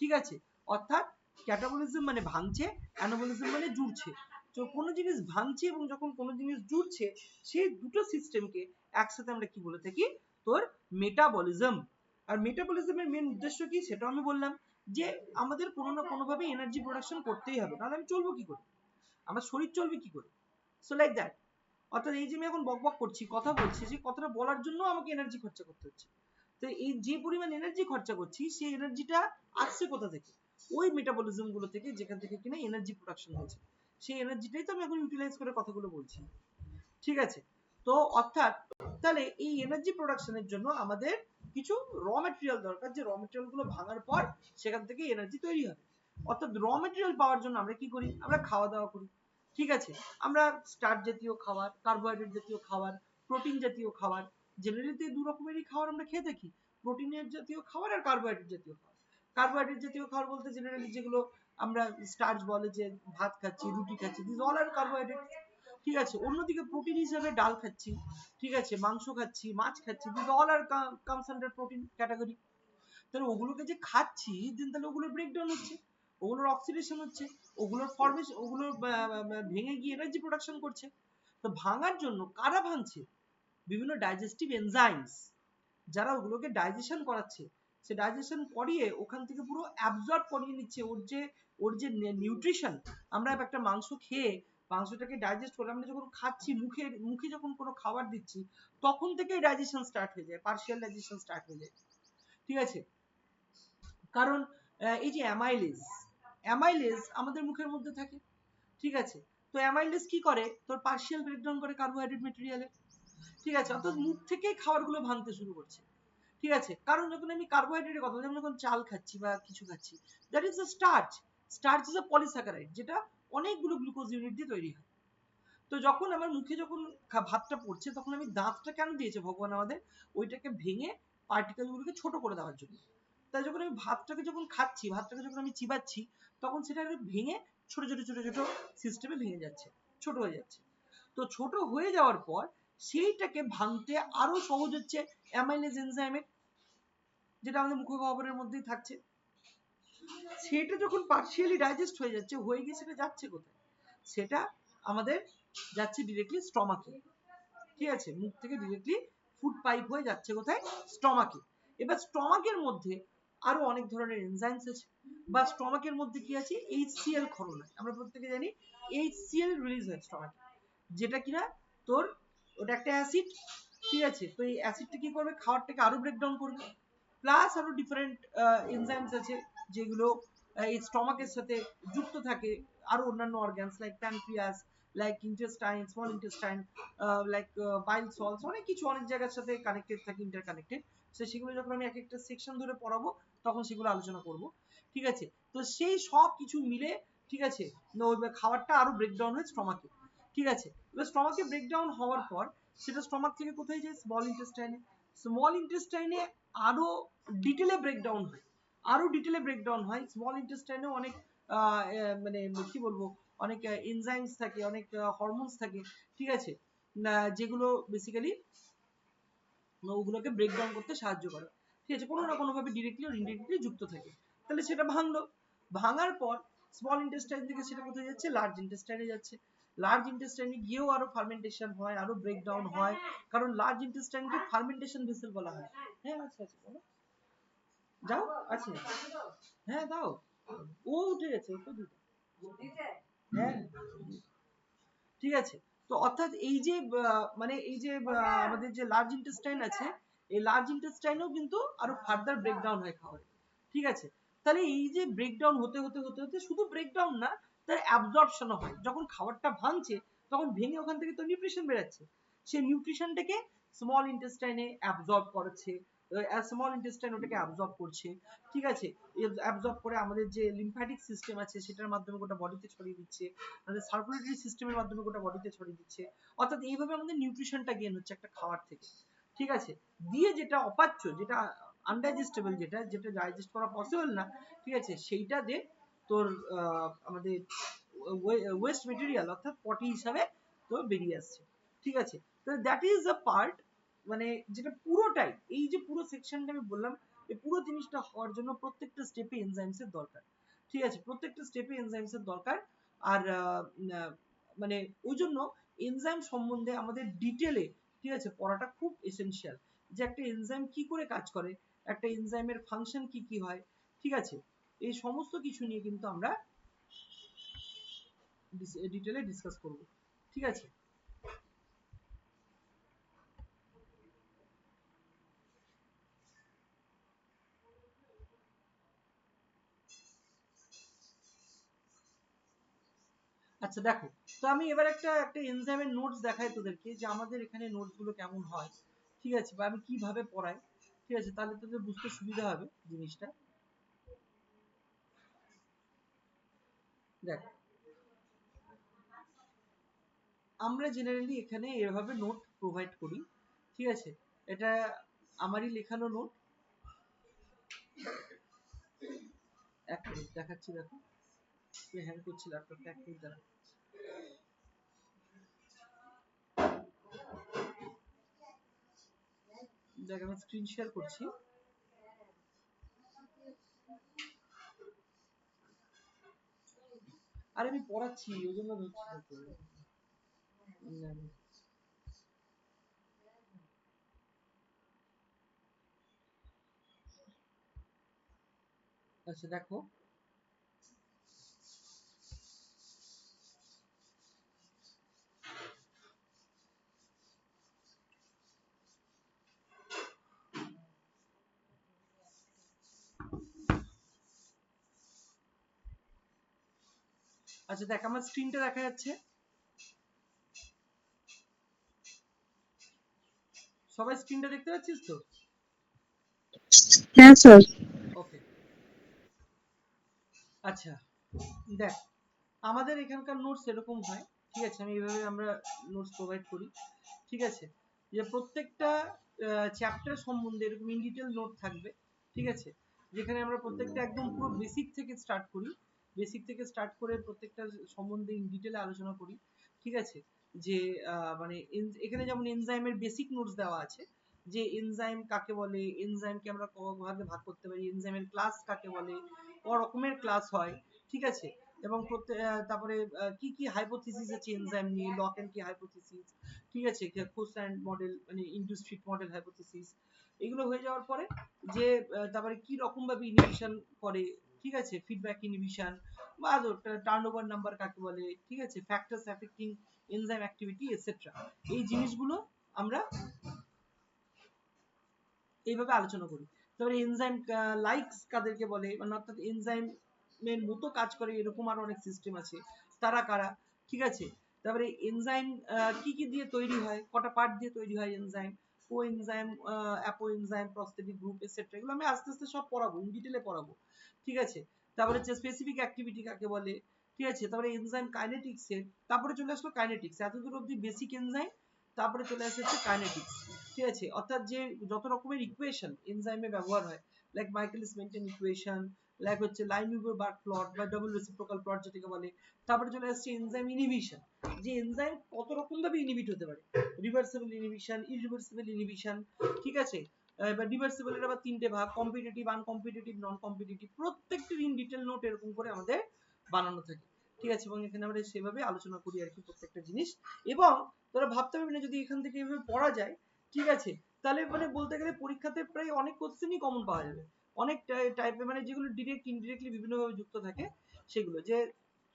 ঠিক আছে, অর্থাৎ ক্যাটাবলিজম মানে ভাঙছে, অ্যানাবলিজম মানে জুড়ছে। তো কোনো জিনিস ভাঙছে এবং যখন কোনো জিনিস জুড়ছে, সেই দুটো সিস্টেমকে একসাথে আমরা কি বলে থাকি, তোর মেটাবলিজম। আর মেটাবলিজমের মেন উদ্দেশ্য কি সেটাও আমি বললাম, যে আমাদের কোনো না কোনো ভাবে এনার্জি প্রোডাকশন করতেই হবে, নাহলে আমি চলবো কি করে, আমার শরীর চলবে কি করে। সো লাইক দ্যাট, অর্থাৎ এই যে আমি এখন বকবক করছি, কথা বলছি, যে কথাটা বলার জন্য আমাকে এনার্জি খরচা করতে হচ্ছে। তো এই যে পরিমাণ এনার্জি খরচা করছি, সেই এনার্জিটা আসছে কোথা থেকে, ওই মেটাবলিজম গুলো থেকে, যেখান থেকে কিনা এনার্জি প্রোডাকশন হয়েছে, সেই এনার্জিটাই তো আমি এখন ইউটিলাইজ করে কথাগুলো বলছি। ঠিক আছে, তো অর্থাৎ তাহলে এই এনার্জি প্রোডাকশনের জন্য আমাদের কিছু র মেটেরিয়াল দরকার, যে র মেটেরিয়াল গুলো ভাঙার পর সেখান থেকে এনার্জি তৈরি হবে। অর্থাৎ র মেটেরিয়াল পাওয়ার জন্য আমরা কি করি, আমরা খাওয়া দাওয়া করি। ঠিক আছে, আমরা স্টার্চ জাতীয় খাবার, কার্বোহাইড্রেট জাতীয় খাবার, প্রোটিন জাতীয় খাবার, জেনারেলি দু রকমেরই খাবার আমরা খেয়ে থাকি, প্রোটিনের জাতীয় খাবার আর কার্বোহাইড্রেট জাতীয় খাবার। কার্বোহাইড্রেট জাতীয় খাবার বলতে জেনারেলি যেগুলো আমরা স্টার্চ বলে, যে ভাত খাচ্ছি, রুটি খাচ্ছি, দিস অল আর কার্বোহাইড্রেট। ঠিক আছে, অন্যদিকে প্রোটিন হিসেবে ডাল খাচ্ছি, ঠিক আছে, মাংস খাচ্ছি, মাছ খাচ্ছি, this all are comes under protein category. তাহলে ওগুলোকে যে খাচ্ছি, দিন তাহলে ওগুলোর ব্রেকডাউন হচ্ছে, ওগুলোর অক্সিডেশন হচ্ছে, ওগুলোর ফরমেশন, ওগুলো ভেঙে গিয়ে এনার্জি প্রোডাকশন করছে। তো ভাঙার জন্য কারা ভাঙছে? বিভিন্ন ডাইজেস্টিভ এনজাইমস, যারা ওগুলোকে ডাইজেশন করাচ্ছে, সে ডাইজেশন করিয়ে ওখান থেকে পুরো অ্যাবজর্ব করিয়ে নিচ্ছে ওর যে নিউট্রিশন। আমরা একটা মাংস খেয়ে মাংসটাকে ডাইজেস্ট করে আমরা যখন খাচ্ছি, মুখে যখন কোনো খাবার দিচ্ছি, তখন থেকেই ডাইজেশন স্টার্ট হয়ে যায়, পার্শিয়াল ডাইজেশন স্টার্ট হয়ে যায়। ঠিক আছে, কারণ এই যে অ্যামাইলেজ আমাদের মুখের মধ্যে থাকে। ঠিক আছে, তো অ্যামাইলেজ কি করে? তোর পার্শিয়াল ব্রেকডাউন করে কার্বোহাইড্রেট মেটেরিয়ালে। ঠিক আছে, অর্থাৎ মুখ থেকেই খাবারগুলো ভাঙতে শুরু করছে। ঠিক আছে, কারণ যখন আমি কার্বোহাইড্রেটের কথা, যেমন যখন চাল খাচ্ছি বা কিছু খাচ্ছি, that is a starch. Starch is a polysaccharide, যেটা অনেকগুলো গ্লুকোজ ইউনিট দিয়ে তৈরি হয়। তো যখন আমার মুখে যখন ভাতটা পড়ছে, তখন আমি দাঁতটা কেন দিয়েছে ভগবান আমাদের? ওইটাকে ভেঙে পার্টিকেলগুলোকে ছোট করে দেওয়ার জন্য। তাই যখন আমি ভাতটাকে যখন খাচ্ছি, ভাতটাকে যখন আমি চিবাচ্ছি, তখন সেটা ভেঙে ছোট ছোট ছোট ছোট সিস্টেমে ভেঙে যাচ্ছে, ছোট হয়ে যাচ্ছে। তো ছোট হয়ে যাওয়ার পর সেইটাকে ভাঙতে আরো সহজ হচ্ছে অ্যামাইলেজ এনজাইমের, যেটা আমাদের মুখগহ্বরের মধ্যেই থাকছে। সেটা যখন পার্শিয়ালি ডাইজেস্ট হয়ে যাচ্ছে, হয়ে গিয়ে সেটা যাচ্ছে কোথায়? সেটা আমাদের যাচ্ছে ডিরেক্টলি স্টমাকে। ঠিক আছে, মুখ থেকে ডিরেক্টলি ফুড পাইপ হয়ে যাচ্ছে কোথায়? স্টমাকে। এবার স্টমাকের মধ্যে আরো অনেক ধরনের এনজাইমস আছে, বা স্টমাকের মধ্যে কি আছে? HCl ক্ষরণ হয়। আমরা প্রত্যেকে জানি HCl রিলিজ হয় স্টমাকে, যেটা কিনা তোর ওটা একটা অ্যাসিড। ঠিক আছে, তো এই অ্যাসিডটা কি করবে? খাবারটাকে আরো ব্রেকডাউন করবে। প্লাস আরো ডিফারেন্ট এনজাইমস আছে যেগুলো এই স্টমাকের সাথে যুক্ত থাকে, আরো অন্যান্য organs like pancreas, like intestine, small intestine, like bile salts, অনেক কিছু অনেক জায়গার সাথে কানেক্টেড থাকে, ইন্টারকানেক্টেড। তো সেগুলো যখন আমি এক একটা সেকশন ধরে পড়াবো, তখন সেগুলো আলোচনা করব। ঠিক আছে, তো সেই সব কিছু মিলে, ঠিক আছে, খাবারটা আরো ব্রেকডাউন হয় স্টমাকে। ঠিক আছে, এবার স্টমাকে ব্রেকডাউন হওয়ার পর সেটা স্টমাক থেকে কোথায় যায়? স্মল ইন্টেস্টাইনে। স্মল ইন্টেস্টাইনে আরো ডিটেলে ব্রেকডাউন হয়, আরো ডিটেলে ব্রেকডাউন হয়। স্মল ইন্টেস্টাইনে অনেক মানে কি বলবো, অনেক এনজাইমস থাকে, অনেক হরমোনস থাকে। ঠিক আছে, যেগুলো বেসিক্যালি ওগুলোকে ব্রেকডাউন করতে সাহায্য করে। ঠিক আছে, কোনো না কোনো ভাবে ডিরেক্টলি আর ইনডিরেক্টলি যুক্ত থাকে। তাহলে সেটা ভাঙলো, ভাঙার পর স্মল ইন্টেস্টাইন থেকে সেটা কোথায় যাচ্ছে? লার্জ ইন্টেস্টাইনে যাচ্ছে। লার্জ ইন্টেস্টাইনে গিয়েও আরো ফার্মেন্টেশন হয়, আরো ব্রেকডাউন হয়, কারণ লার্জ ইন্টেস্টাইনকে ফার্মেন্টেশন ভেসেল বলা হয়। হ্যাঁ আচ্ছা আচ্ছা, বলো, যাও আছে, হ্যাঁ দাও, ও উঠে গেছে, ও তো দিতে, হ্যাঁ। ঠিক আছে, তো অর্থাৎ এই যে মানে এই যে আমাদের যে লার্জ ইন্টেস্টাইন আছে, এই লার্জ ইন্টেস্টাইনেও কিন্তু আরো ফার্দার ব্রেকডাউন হয় খাবার। ঠিক আছে, তাহলে এই যে ব্রেকডাউন হতে হতে হতে হতে শুধু ব্রেকডাউন না, তার অ্যাবজর্পশনও হয়। যখন খাবারটা ভাঙছে, তখন ভেঙে ওখান থেকে তো নিউট্রিশন বেরাচ্ছে, সেই নিউট্রিশনটাকে স্মল ইন্টেস্টাইনে অ্যাবজর্ব করছে, স্মল ইন্টেস্টাইন ওটাকে অ্যাবজর্ব করছে। ঠিক আছে, অ্যাবজর্ব করে আমাদের যে লিম্ফ্যাটিক সিস্টেম আছে সেটার মাধ্যমে গোটা বডিতে ছড়িয়ে দিচ্ছে, আমাদের সার্কুলেটরি সিস্টেমের মাধ্যমে গোটা বডিতে ছড়িয়ে দিচ্ছে। অর্থাৎ এইভাবে আমাদের নিউট্রিশনটা গেইন হচ্ছে একটা খাবার থেকে। ঠিক আছে, দিয়ে যেটা অপাচ্য, যেটা আনডাইজেস্টেবল, যেটা যেটা ডাইজেস্ট করা পসিবল না, ঠিক আছে, সেইটা দিয়ে তোর আমাদের ওয়েস্ট মেটেরিয়াল অর্থাৎ পটি হিসাবে তোর বেরিয়ে আসছে। ঠিক আছে, তো দ্যাট ইজ আ পার্ট, মানে যেটা পুরোটাই, এই যে পুরো সেকশনটা আমি বললাম, এই পুরো জিনিসটা হওয়ার জন্য প্রত্যেকটা স্টেপে এনজাইমসের দরকার। ঠিক আছে, প্রত্যেকটা স্টেপে এনজাইমসের দরকার। আর মানে ওই জন্য এনজাইম সম্বন্ধে আমাদের ডিটেলে, ঠিক আছে, পড়াটা খুব এসেনশিয়াল, যে একটা এনজাইম কি করে কাজ করে, একটা এনজাইমের ফাংশন কি কি হয়। ঠিক আছে, এই সমস্ত কিছু নিয়ে কিন্তু আমরা ডিটেলে ডিসকাস করব। ঠিক আছে, আচ্ছা দেখো, তো আমি এবার একটা একটা এনজাইমের নোটস দেখাই তোদেরকে, যে আমাদের এখানে নোটস গুলো কেমন হয়। ঠিক আছে, বা আমি কিভাবে পড়াই। ঠিক আছে, তাহলে তোদের বুঝতে সুবিধা হবে জিনিসটা। দেখ, আমরা জেনারেলি এখানে এভাবে নোট প্রোভাইড করি, ঠিক আছে। এটা আমারই লেখানো নোট, এক মিনিট দেখাচ্ছি, দেখো হ্যাং করছি ল্যাপটপটা, এক মিনিট দাঁড়া। দেখ আমি স্ক্রিন শেয়ার করছি। আরে আমি পড়াচ্ছি ওই জন্য ধরছি না তো। আচ্ছা দেখো, আচ্ছা দেখ আমার স্ক্রিনটা দেখা যাচ্ছে, সবাই স্ক্রিনটা দেখতে পাচ্ছিস তো? হ্যাঁ স্যার। ওকে, আচ্ছা দেখ আমাদের এখানকার নোটস এরকম হয়, ঠিক আছে। আমি এইভাবে আমরা নোটস প্রোভাইড করি, ঠিক আছে। যে প্রত্যেকটা চ্যাপ্টার সম্বন্ধে এরকম ইন ডিটেল নোট থাকবে, ঠিক আছে। যেখানে আমরা প্রত্যেকটা একদম পুরো বেসিক থেকে স্টার্ট করি, বেসিক থেকে স্টার্ট করে প্রত্যেকটা সম্বন্ধে ইন ডিটেলে আলোচনা করি, ঠিক আছে। যে মানে এখানে যেমন এনজাইমের বেসিক নোটস দেওয়া আছে, যে এনজাইম কাকে বলে, এনজাইমকে আমরা কভাবে ভাগ করতে পারি, এনজাইমের ক্লাস কাকে বলে, ক রকমের ক্লাস হয়, ঠিক আছে। এবং তারপরে কি কি হাইপোথিসিস আছে এনজাইম নিয়ে, লক এন্ড কি হাইপোথিসিস, ঠিক আছে, কোসাইন মডেল মানে ইনডিউস ফিট মডেল হাইপোথিসিস, এগুলো হয়ে যাওয়ার পরে যে তারপরে কি রকম ভাবে ইনহিবিশন করে, ঠিক আছে, ফিডব্যাক ইনহিবিশন বা টার্নওভার নাম্বার কাকে বলে, ঠিক আছে, factors affecting enzyme activity etcetera, এই জিনিসগুলো আমরা এইভাবে আলোচনা করি। তারপরে এনজাইম লাইকস কাদেরকে বলে, মানে অর্থাৎ এনজাইমের মতো কাজ করে এরকম আরো অনেক সিস্টেম আছে, তারা কারা, ঠিক আছে। তারপরে এনজাইম কি কি দিয়ে তৈরি হয়, কটা পার্ট দিয়ে তৈরি হয় enzyme, coenzyme, apoenzyme, prosthetic group etcetera, এগুলো আমি আস্তে আস্তে সব পড়াবো, ইন ডিটেলে পড়াবো, ঠিক আছে। তারপরে হচ্ছে স্পেসিফিক অ্যাক্টিভিটি কাকে বলে, ঠিক আছে। তারপরে এনজাইম কাইনেটিক্স এর, তারপরে চলে আসলো কাইনেটিক্স, এতদূর অবধি বেসিক এনজাইম, তারপরে চলে আসছে কাইনেটিক্স, ঠিক আছে। অর্থাৎ যে যত রকমের ইকুয়েশন এনজাইমে ব্যবহার হয়, like Michaelis maintain equation, like হচ্ছে লাইনউইভার-বার্গ প্লট বা ডাবল রেসিপ্রোকাল প্লট যেটাকে বলে। তারপরে চলে আসছে এনজাইম ইনহিবিশন, যে এনজাইম কত রকম ভাবে ইনহিবিট হতে পারে, রিভার্সিবল ইনহিবিশন, ইরিভার্সিবল ইনহিবিশন, ঠিক আছে। এবার রিভার্সিবল এর আবার তিনটে ভাগ, কম্পিটিটিভ, আনকম্পিটিটিভ, নন কম্পিটিটিভ, প্রত্যেকটির ইন ডিটেল নোট এরকম করে আমাদের বানানো থাকে, ঠিক আছে। এবং এখানে আমরা সেভাবে আলোচনা করি আর কি প্রত্যেকটা জিনিস। এবং তোরা ভাবতে পারবি না যদি এখান থেকে এভাবে পড়া যায়, ঠিক আছে, তাহলে মানে বলতে গেলে পরীক্ষাতে প্রায় অনেক কোশ্চেনই কমন পাওয়া যাবে, অনেক টাইপের, মানে যেগুলো ডিরেক্ট ইনডিরেক্টলি বিভিন্নভাবে যুক্ত থাকে সেগুলো। যে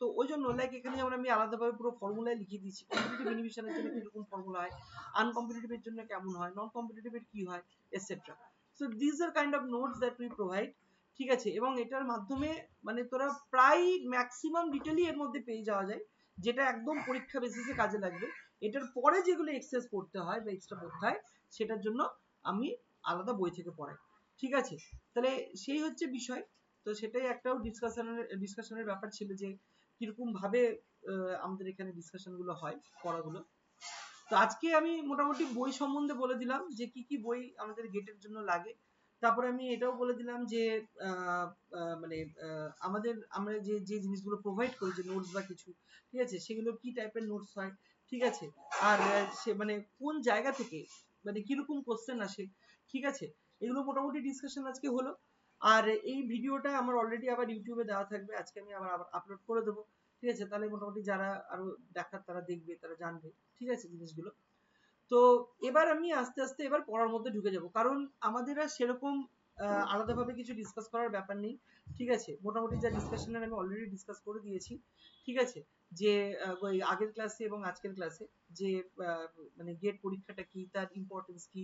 তো ওই জন্য লাইক এখানে যেমন আমি আলাদাভাবে পুরো ফর্মুলায় লিখে দিয়েছি, কম্পিটিটিভ ইনহিবিশনের জন্য কিরকম ফর্মুলা হয়, আনকম্পিটিটিভের জন্য কেমন হয়, নন কম্পিটিটিভের কি হয়, etcetera. So this R kind of notes that we provide, ঠিক আছে। এবং এটার মাধ্যমে মানে তোরা প্রায় ম্যাক্সিমাম ডিটেলই এর মধ্যে পেয়ে যাওয়া যায়, যেটা একদম পরীক্ষা বেসিসে কাজে লাগবে। এটার পরে যেগুলো এক্সেস পড়তে হয় বা এক্সট্রা পড়তে হয় সেটার জন্য আমি আলাদা বই থেকে পড়াই, ঠিক আছে। তাহলে সেই হচ্ছে বিষয়। তো সেটাই একটাও ডিসকাশনের ব্যাপার ছিল যে কিরকম ভাবে আমাদের এখানে ডিসকাশন গুলো হয়, পড়াগুলো। তো আজকে আমি মোটামুটি বই সম্বন্ধে বলে দিলাম যে কি কি বই আমাদের গেটের জন্য লাগে। তারপরে আমি এটাও বলে দিলাম যে মানে আমরা যে যে জিনিসগুলো প্রোভাইড করি, যে নোটস বা কিছু, ঠিক আছে, সেগুলো কি টাইপের নোটস হয়, ঠিক আছে। আর সে মানে কোন জায়গা থেকে মানে কিরকম কোশ্চেন আসে, ঠিক আছে, এগুলো মোটামুটি ডিসকাশন আজকে হলো। আর এই ভিডিওটা আমার অলরেডি আবার ইউটিউবে দেওয়া থাকবে, আজকে আমি আবার আপলোড করে দেবো, ঠিক আছে। তাহলে মোটামুটি যারা আরো দেখার তারা দেখবে, তারা জানবে, ঠিক আছে, জিনিসগুলো। তো এবার আমি আস্তে আস্তে এবার পড়ার মধ্যে ঢুকে যাব, কারণ আমাদের আর সেরকম আলাদাভাবে কিছু ডিসকাস করার ব্যাপার নেই, ঠিক আছে। মোটামুটি যা ডিসকাশনের আমি অলরেডি ডিসকাস করে দিয়েছি, ঠিক আছে। যে ওই আগের ক্লাসে এবং আজকের ক্লাসে যে মানে গেট পরীক্ষাটা কি, তার ইম্পর্টেন্স কি,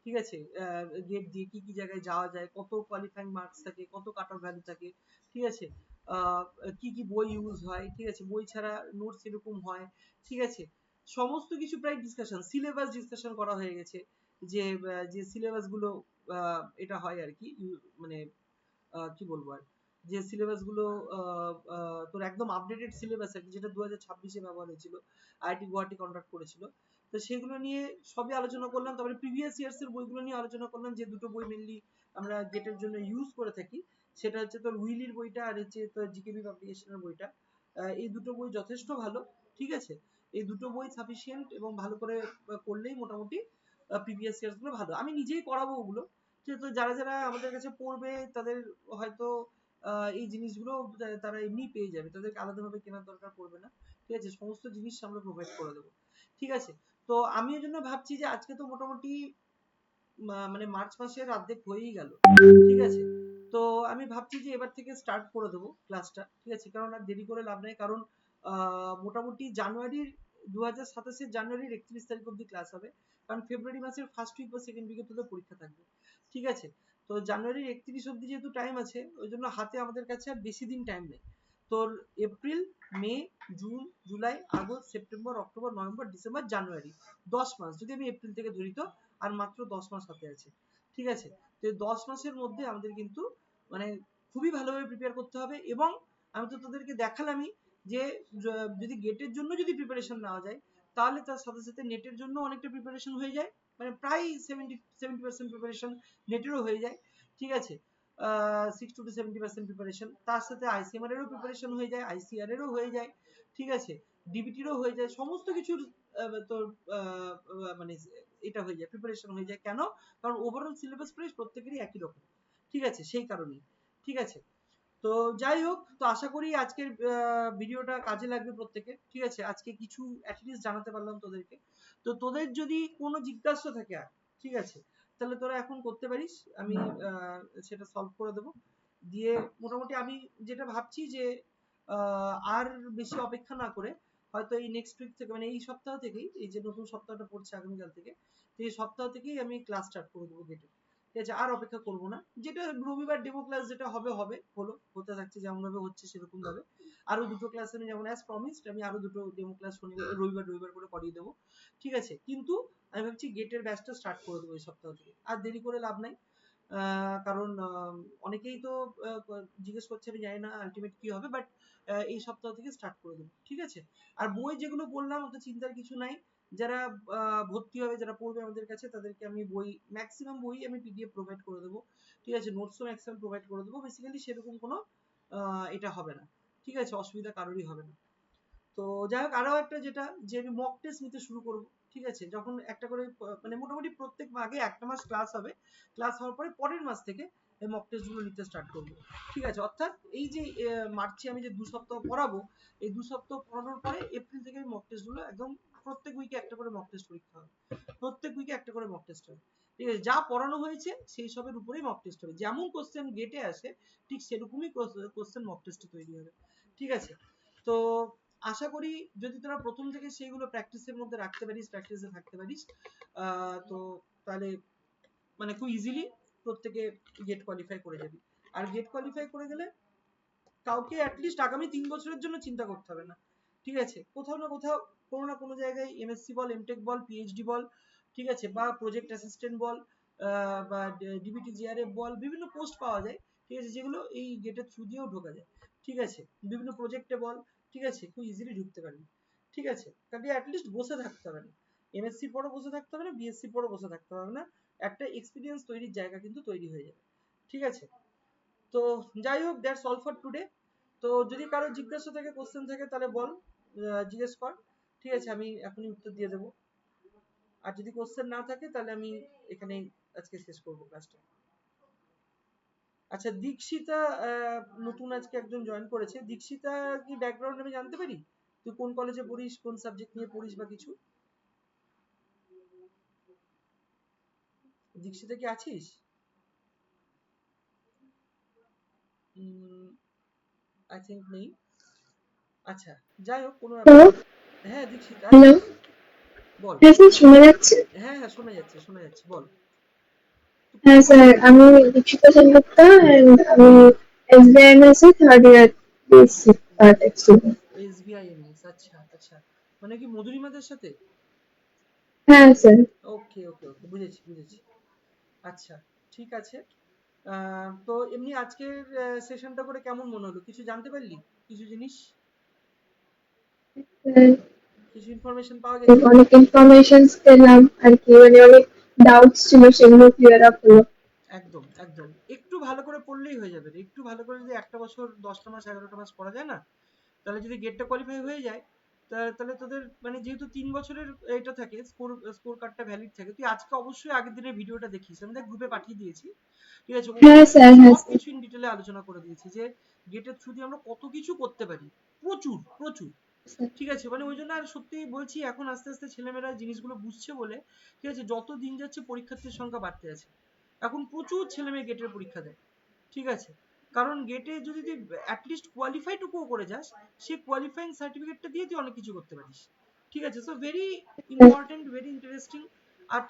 ঠিক আছে, গেট দিয়ে কি কি জায়গায় যাওয়া যায়, কত কোয়ালিফাইং মার্কস থাকে, কত কাট অফ ভ্যালু থাকে, ঠিক আছে, কি কি বই ইউজ হয়, ঠিক আছে, বই ছাড়া নোটস এরকম হয়, ঠিক আছে। সমস্ত কিছু প্রায় ডিসকাশন, সিলেবাস ডিসকাশন করা হয়ে গেছে, যে যে সিলেবাস গুলো এটা হয় আর কি, মানে কি বলবো আর যে সিলেবাস গুলো তোর একদম আপডেটেড সিলেবাস আর কি, যেটা 2026-এ ব্যবহার হয়েছিল, আইআইটি গুয়াহাটি কন্ডাক্ট করেছিল। তো সেগুলো নিয়ে সবই আলোচনা করলাম। তারপরে প্রিভিয়াস ইয়ার্স এর বইগুলো নিয়ে আলোচনা করলাম। যে দুটো বই মেনলি আমরা গেটের জন্য ইউজ করে থাকি, সেটা হচ্ছে তোর উইলির বইটা আর হচ্ছে তোর জিকেবি পাবলিকেশনের বইটা। এই দুটো বই যথেষ্ট ভালো, ঠিক আছে। এই দুটো বই সাফিসিয়েন্ট এবং ভালো করে করলেই মোটামুটি প্রিভিয়াস ইয়ার্স গুলো ভালো। আমি নিজেই করাবো ওগুলো, যেহেতু যারা যারা আমাদের কাছে পড়বে তাদের হয়তো এই জিনিসগুলো তারা এমনি পেয়ে যাবে, তাদেরকে আলাদাভাবে কেনার দরকার পড়বে না, ঠিক আছে। সমস্ত জিনিস আমরা প্রোভাইড করে দেবো, ঠিক আছে। তো আমি ওই জন্য ভাবছি যে আজকে তো মোটামুটি মানে মার্চ মাসের অর্ধেক হয়েই গেল, ঠিক আছে। তো আমি ভাবছি যে এবার থেকে স্টার্ট করে দেবো ক্লাসটা, ঠিক আছে। কারণ আর দেরি করে লাভ নেই, কারণ মোটামুটি জানুয়ারির 2027-এর জানুয়ারির 31 তারিখ অব্দি ক্লাস হবে। কারণ ফেব্রুয়ারি মাসের ফার্স্ট উইক বা সেকেন্ড উইকে তোদের পরীক্ষা থাকবে, ঠিক আছে। তো জানুয়ারির 31 অব্দি যেহেতু টাইম আছে, ওই জন্য হাতে আমাদের কাছে আর বেশি দিন টাইম নেই। তোর April, May, June, July, August, September, October, November, December, January, 10 মাস যদি আমি এপ্রিল থেকে ধরি, তো আর মাত্র 10 মাস হাতে আছে, ঠিক আছে। তো এই 10 মাসের মধ্যে আমাদের কিন্তু মানে খুবই ভালোভাবে প্রিপেয়ার করতে হবে। এবং আমি তো তোদেরকে দেখালামই যে যদি গেটের জন্য যদি প্রিপারেশন নেওয়া যায়, তাহলে তার সাথে সাথে নেটের জন্য অনেকটা প্রিপারেশন হয়ে যায়, মানে প্রায় 70% প্রিপারেশন নেটেরও হয়ে যায়, ঠিক আছে। 60 to 70% প্রিপারেশন, তার সাথে আইসিএমআর এরও প্রিপারেশন হয়ে যায়, আইসিআর এরও হয়ে যায়, ঠিক আছে, ডিবিটিরও হয়ে যায়, সমস্ত কিছুর তোর মানে এটা হয়ে যায়, প্রিপারেশন হয়ে যায়। কেন? কারণ ওভারঅল সিলেবাস প্রায় প্রত্যেকেরই একই রকম, ঠিক আছে, সেই কারণেই, ঠিক আছে। তো যাই হোক, তো আশা করি আজকের ভিডিওটা কাজে লাগবে প্রত্যেকের, ঠিক আছে। আজকে কিছু অ্যাটলিস্ট জানাতে পারলাম তোদেরকে। তো তোদের যদি কোনো জিজ্ঞাসা থাকে আর, ঠিক আছে, তাহলে তোরা এখন করতে পারিস, আমি সেটা সলভ করে দেবো। দিয়ে মোটামুটি আমি যেটা ভাবছি যে আর বেশি অপেক্ষা না করে হয়তো এই নেক্সট উইক থেকে, মানে এই সপ্তাহ থেকেই, এই যে নতুন সপ্তাহটা পড়ছে আগামীকাল থেকে, তো এই সপ্তাহ থেকেই আমি ক্লাস স্টার্ট করে দেবো গেটে, ঠিক আছে। আর অপেক্ষা করবো না। যেটা রবিবার ডেমো ক্লাস যেটা হবে হবে, হলো, হতে থাকছে যেমন ভাবে হচ্ছে সেরকম ভাবে। আরো দুটো ক্লাস আমি যেমন অ্যাজ প্রমিসড, আমি আরো দুটো ডেমো ক্লাস শনিবার রবিবার রবিবার করে করিয়ে দেবো, ঠিক আছে। কিন্তু আমি ভাবছি গেটের ব্যাচটা স্টার্ট করে দেবো এই সপ্তাহ থেকে, আর দেরি করে লাভ নাই। কারণ অনেকেই তো জিজ্ঞেস করছে, আমি জানি না আলটিমেট কি হবে, বাট এই সপ্তাহ থেকে স্টার্ট করে দেবো, ঠিক আছে। আর বই যেগুলো বললাম ওতে চিন্তার কিছু নাই। যারা ভর্তি হবে, যারা পড়বে আমাদের কাছে, তাদেরকে আমি বই, ম্যাক্সিমাম বই আমি পিডিএফ প্রোভাইড করে দেবো, ঠিক আছে। নোটসও ম্যাক্সিমাম প্রোভাইড করে দেবো। বেসিক্যালি সেরকম কোনো এটা হবে না, ঠিক আছে, অসুবিধা কারোরই হবে না। তো যাই হোক, আরো একটা যেটা, যে আমি মক টেস্ট নিতে শুরু করব, ঠিক আছে। যখন একটা করে মানে মোটামুটি প্রত্যেক আগে একটা মাস ক্লাস হবে, ক্লাস হওয়ার পরে পরের মাস থেকে এই মক টেস্ট গুলো নিতে স্টার্ট করব, ঠিক আছে। অর্থাৎ এই যে মার্চে আমি যে 2 সপ্তাহ পড়াবো, এই 2 সপ্তাহ পড়ানোর পরে এপ্রিল থেকে মক টেস্ট গুলো একদম প্রত্যেক উইকে একটা করে মক টেস্ট পরীক্ষা হবে, প্রত্যেক উইকে একটা করে মক টেস্ট হবে, ঠিক আছে। যা পড়ানো হয়েছে সেই সবের উপরেই মক টেস্ট হবে, যেমন কোশ্চেন গেটে আসে ঠিক সেরকমই কোশ্চেন মক টেস্টে তৈরি হবে, ঠিক আছে। তো আশা করি যদি তোরা প্রথম থেকে সেইগুলো প্র্যাকটিসের মধ্যে রাখতে পারিস, প্র্যাকটিসে থাকতে পারিস, তো তাহলে মানে খুব ইজিলি প্রত্যেকে গেট কোয়ালিফাই করে যাবি। আর গেট কোয়ালিফাই করে গেলে কাউকে অ্যাটলিস্ট আগামী 3 বছরের জন্য চিন্তা করতে হবে না, ঠিক আছে। কোথাও না কোথাও কোনো না কোনো জায়গায় এমএসসি বল, এমটেক বল, পিএইচডি বল, ঠিক আছে, বা প্রজেক্ট অ্যাসিস্ট্যান্ট বল, বা ডিবিটি জিআরএফ বল, বিভিন্ন পোস্ট পাওয়া যায়, ঠিক আছে, যেগুলো এই গেটের থ্রু দিয়েও ঢোকা যায়, ঠিক আছে। বিভিন্ন প্রজেক্টে বল, ঠিক আছে, খুব ইজিলি ঢুকতে পারবি, ঠিক আছে। কাজে অ্যাটলিস্ট বসে থাকতে হবে না, এমএসসি পড়ে বসে থাকতে হবে না, বিএসসি পড়ে বসে থাকতে হবে না, একটা এক্সপিরিয়েন্স তৈরির জায়গা কিন্তু তৈরি হয়ে যাবে, ঠিক আছে। তো যাই হোক, দ্যাটস অল ফর টুডে। তো যদি কারো জিজ্ঞাসা থাকে, কোশ্চেন থাকে, তাহলে বল, জিজ্ঞেস কর, ঠিক আছে, আমি এখনই উত্তর দিয়ে দেবো। আর যদি কোশ্চেন না থাকে তাহলে আমি এখানেই আজকে শেষ করবো ক্লাসটা। আচ্ছা, দীক্ষিতা নতুন আজকে একজন জয়েন করেছে। দীক্ষিতা কি ব্যাকগ্রাউন্ড আমি জানতে পারি? তুই কোন কলেজে পড়িস, কোন সাবজেক্ট নিয়ে পড়িস বা কিছু? দীক্ষিতা কি আছিস? আই থিঙ্ক নেই। আচ্ছা, যাই হোক, কোনো ব্যাপার হ্যালো, না। হ্যাঁ দীক্ষিতা হ্যালো, আছিস? বল। হ্যাঁ স্যার শোনা যাচ্ছে? হ্যাঁ হ্যাঁ, শোনা যাচ্ছে শোনা যাচ্ছে, বল। তো কোন হ্যাঁ স্যার, আমি দীক্ষিতা সেনগুপ্তা and আমি SBIMS এ third year BSc part student. SBIMS, আচ্ছা আচ্ছা, মানে কি মধুরিমাদের সাথে? হ্যাঁ স্যার। ওকে ওকে ওকে, বুঝেছি বুঝেছি। আচ্ছা, ঠিক আছে। তো এমনি আজকের সেশনটা করে কেমন মনে হলো? কিছু জানতে পারলি? কিছু জিনিস, কিছু ইনফরমেশন পাওয়া গেছে? অনেক ইনফরমেশন পেলাম আর কি, মানে অনেক ডাউটস ছিল সেগুলো ক্লিয়ার আপ হলো। একদম একদম, একটু ভালো করে পড়লেই হয়ে যাবে রে। একটু ভালো করে যদি একটা বছর 10টা মাস 11টা মাস পড়া যায় না, তাহলে যদি গেটটা কোয়ালিফাই হয়ে যায়, তাহলে তোদের মানে যেহেতু 3 বছরের এটা থাকে, স্কোর কার্ডটা ভ্যালিড থাকে, তুই আজকে অবশ্যই আগের দিনের ভিডিওটা দেখিস, আমি দেখ গ্রুপে পাঠিয়ে দিয়েছি। ঠিক আছে, ওখানে হ্যাঁ আমি স্যার, হ্যাঁ সব স্যার। কিছু ইন ডিটেলে আলোচনা করে দিয়েছি যে গেটের থ্রু দিয়ে আমরা কত কিছু করতে পারি, প্রচুর প্রচুর। ঠিক আছে, মানে ওই জন্য আর সত্যি বলছি, এখন আস্তে আস্তে ছেলেমেয়েরা জিনিসগুলো বুঝছে বলে, ঠিক আছে, যত দিন যাচ্ছে পরীক্ষার্থীর সংখ্যা বাড়তে আছে। এখন প্রচুর ছেলে মেয়ে গেটের পরীক্ষা দেয়। ঠিক আছে, কারণ গেটে যদি তুই অ্যাটলিস্ট কোয়ালিফাই টুকুও করে যাস, সেই কোয়ালিফাইং সার্টিফিকেটটা দিয়ে তুই অনেক কিছু করতে পারিস। ঠিক আছে, so very important, very interesting. আর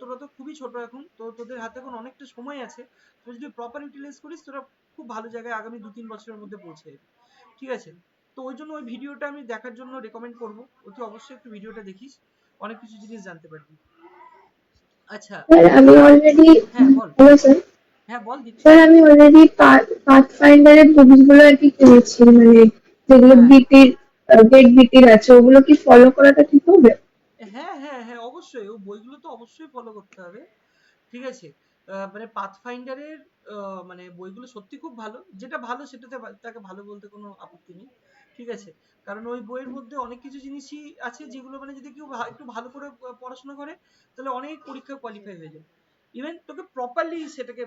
তোরা তো খুবই ছোট এখন, তো তোদের হাতে এখন অনেকটা সময় আছে। তুই যদি প্রপার ইউটিলাইজ করিস, তোরা খুব ভালো জায়গায় আগামী 2-3 বছরের মধ্যে পৌঁছে যাবি। ঠিক আছে, তো ওই জন্য ওই ভিডিওটা আমি দেখার জন্য রেকমেন্ড করবো, তুই অবশ্যই একটু ভিডিওটা দেখিস, অনেক কিছু জিনিস জানতে পারবি। আচ্ছা, স্যার আমি এছাড়া অলরেডি, হ্যাঁ বল। Hello sir. হ্যাঁ বল দিচ্ছি। স্যার আমি অলরেডি পাথ ফাইন্ডারের বুকস গুলো আর কি কিনেছি, মানে যেগুলো হ্যাঁ বিটির, গেট বিটির আছে, ওগুলো কি ফলো করাটা ঠিক হবে? হ্যাঁ হ্যাঁ হ্যাঁ, অবশ্যই ও বইগুলো তো অবশ্যই ফলো করতে হবে। ঠিক আছে, মানে পাথফাইন্ডারের মানে বইগুলো সত্যি খুব ভালো, যেটা ভালো সেটাতে তাকে ভালো বলতে কোনো আপত্তি নেই। ঠিক আছে, কারণ ওই বইয়ের মধ্যে অনেক কিছু জিনিসই আছে যেগুলো মানে যদি কেউ একটু ভালো করে পড়াশোনা করে, তাহলে অনেক পরীক্ষা কোয়ালিফাই হয়ে যাবে। ইভেন তোকে প্রপারলি সেটাকে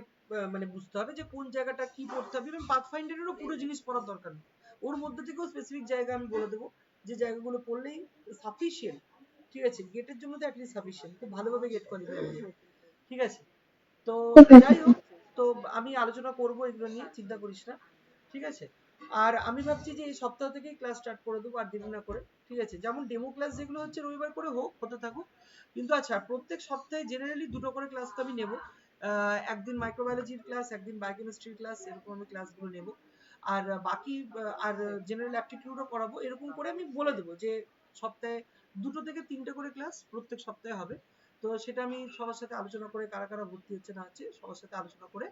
মানে বুঝতে হবে যে কোন জায়গাটা কি পড়তে হবে। ইভেন পাথফাইন্ডারেরও পুরো জিনিস পড়ার দরকার নেই, ওর মধ্যে থেকেও স্পেসিফিক জায়গা আমি বলে দেবো, যে জায়গাগুলো পড়লেই সাফিসিয়েন্ট। ঠিক আছে, গেটের জন্য তো অ্যাটলিস্ট সাফিসিয়েন্ট, খুব ভালোভাবে গেট কোয়ালিফাই হয়ে যাবে। ঠিক আছে, তো ওকে যাই হোক, তো আমি আলোচনা করব এগুলো নিয়ে, চিন্তা করিস না। ঠিক আছে, আর আমি ভাবছি যে এই সপ্তাহ থেকেই ক্লাস স্টার্ট করে দেবো, আর দেরি না করে। ঠিক আছে, যেমন ডেমো ক্লাস যেগুলো হচ্ছে রবিবার করে হোক, হতে থাকুক। কিন্তু আচ্ছা, প্রত্যেক সপ্তাহে জেনারেলি 2টো করে ক্লাস তো আমি নেব। একদিন মাইক্রোবায়োলজির ক্লাস, একদিন বায়োকেমিস্ট্রির ক্লাস, এরকম আমি ক্লাসগুলো নেব। আর বাকি আর জেনারেল অ্যাপটিটিউডও করাবো, এরকম করে আমি বলে দেবো যে সপ্তাহে 2টো থেকে 3টে করে ক্লাস প্রত্যেক সপ্তাহে হবে। তো সেটা আমি সবার সাথে আলোচনা করে, কারা কারা ভর্তি হচ্ছে না হচ্ছে সবার সাথে আলোচনা করে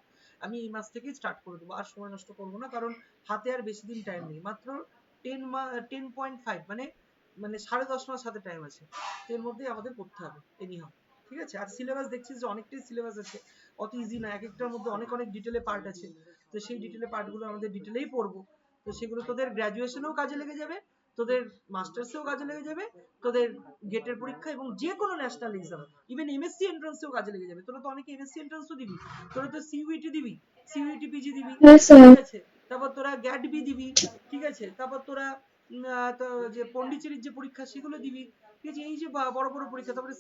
আমি এই মাস থেকেই স্টার্ট করে দেবো। আর সময় নষ্ট করবো না, কারণ হাতে আর বেশি দিন টাইম নেই, মাত্র 10.5, মানে মানে 10.5 মাস হাতে টাইম আছে। তো এর মধ্যেই আমাদের করতে হবে এনিহাও। ঠিক আছে, আর সিলেবাস দেখছিস যে অনেকটাই সিলেবাস আছে, অত ইজি না, এক একটার মধ্যে অনেক অনেক ডিটেলে পার্ট আছে। তো সেই ডিটেলে পার্টগুলো আমাদের ডিটেলেই পড়বো। তো সেগুলো তোদের গ্র্যাজুয়েশনেও কাজে লেগে যাবে, তোদের মাস্টার্সেও কাজে লেগে যাবে, তোদের গেটের পরীক্ষা এবং যে কোনো ন্যাশনাল এক্সাম, ইভেন এমএসসি এন্ট্রান্সেও কাজে লেগে যাবে। তোরা তো অনেকে এমএসসি এন্ট্রান্সও দিবি, তোরা তো সিইউইটি দিবি, সিইউইটি পিজি দিবি। হ্যাঁ স্যার। ঠিক আছে, তারপর তোরা গ্যাট বি দিবি। ঠিক আছে, তারপর তোরা তো যে পন্ডিচেরির যে পরীক্ষা সেগুলো দিবি। ঠিক আছে, এই যে বড় বড় পরীক্ষা, তারপরে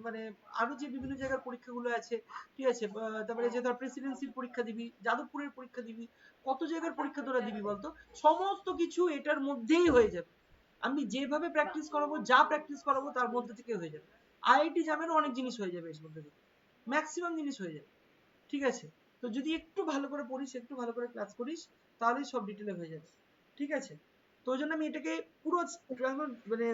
মানে আরো যে বিভিন্ন জায়গার পরীক্ষাগুলো আছে। ঠিক আছে, তারপরে যে ধর প্রেসিডেন্সির পরীক্ষা দিবি, যাদবপুরের পরীক্ষা দিবি, কত জায়গার পরীক্ষা তোরা দিবি বলতো? সমস্ত কিছু এটার মধ্যেই হয়ে যাবে। আমি যেভাবে প্র্যাকটিস করাবো, যা প্র্যাকটিস করাবো তার মধ্যে থেকে হয়ে যাবে। আইআইটি যাবেন, অনেক জিনিস হয়ে যাবে এর মধ্যে থেকে, ম্যাক্সিমাম জিনিস হয়ে যাবে। ঠিক আছে, তো যদি একটু ভালো করে পড়িস, একটু ভালো করে ক্লাস করিস, তাহলেই সব ডিটেলে হয়ে যাবে। ঠিক আছে, তো ওই জন্য আমি এটাকে পুরো মানে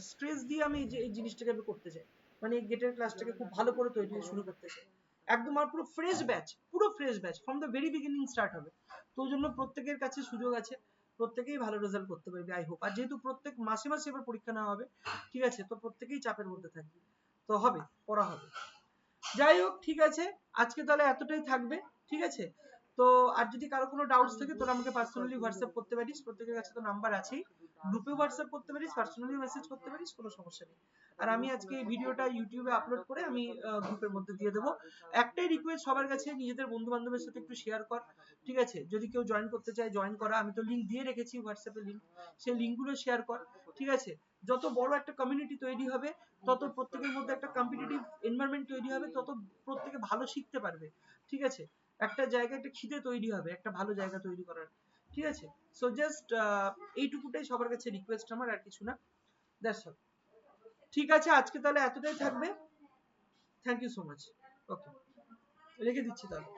স্ট্রেস দিয়ে আমি এই জিনিসটাকে আমি করতে চাই, মানে গেটের ক্লাসটাকে খুব ভালো করে তৈরি শুরু করতে চাই। একদম আর পুরো ফ্রেশ ব্যাচ, পুরো fresh batch from the very beginning start হবে। তো ওই জন্য প্রত্যেকের কাছে সুযোগ আছে, প্রত্যেকেই ভালো রেজাল্ট করতে পারবে আই হোপ। আর যেহেতু প্রত্যেক মাসে মাসে এবার পরীক্ষা নেওয়া হবে, ঠিক আছে, তো প্রত্যেকেই চাপের মধ্যে থাকবে, তো হবে, পড়া হবে। যাই হোক, ঠিক আছে, আজকে তাহলে এতটাই থাকবে। ঠিক আছে, তো আর যদি কারো কোনো ডাউটস থাকে তোরা আমাকে পার্সোনালি হোয়াটসঅ্যাপ করতে পারিস, প্রত্যেকের কাছে তো নাম্বার আছেই। গ্রুপে হোয়াটসঅ্যাপ করতে পারিস, পার্সোনালি মেসেজ করতে পারিস, কোনো সমস্যা নেই। আর আমি আজকে এই ভিডিওটা ইউটিউবে আপলোড করে আমি গ্রুপের মধ্যে দিয়ে দেবো। একটাই রিকোয়েস্ট সবার কাছে, নিজেদের বন্ধু বান্ধবের সাথে একটু শেয়ার কর। ঠিক আছে, যদি কেউ জয়েন করতে চায় জয়েন করা, আমি তো লিঙ্ক দিয়ে রেখেছি, হোয়াটসঅ্যাপে লিঙ্ক, সেই লিঙ্কগুলো শেয়ার কর। ঠিক আছে, যত বড় একটা কমিউনিটি তৈরি হবে, তত প্রত্যেকের মধ্যে একটা কম্পিটিটিভ এনভায়রনমেন্ট তৈরি হবে, তত প্রত্যেকে ভালো শিখতে পারবে। ঠিক আছে, একটা জায়গায় একটা খিদে তৈরি হবে একটা ভালো জায়গা তৈরি করার। ঠিক আছে, সো জাস্ট এইটুকুটাই সবার কাছে রিকোয়েস্ট আমার, আর কিছু না। That's all. ঠিক আছে, আজকে তাহলে এতটাই থাকবে। Thank you so much. Okay, রেখে দিচ্ছি তাহলে।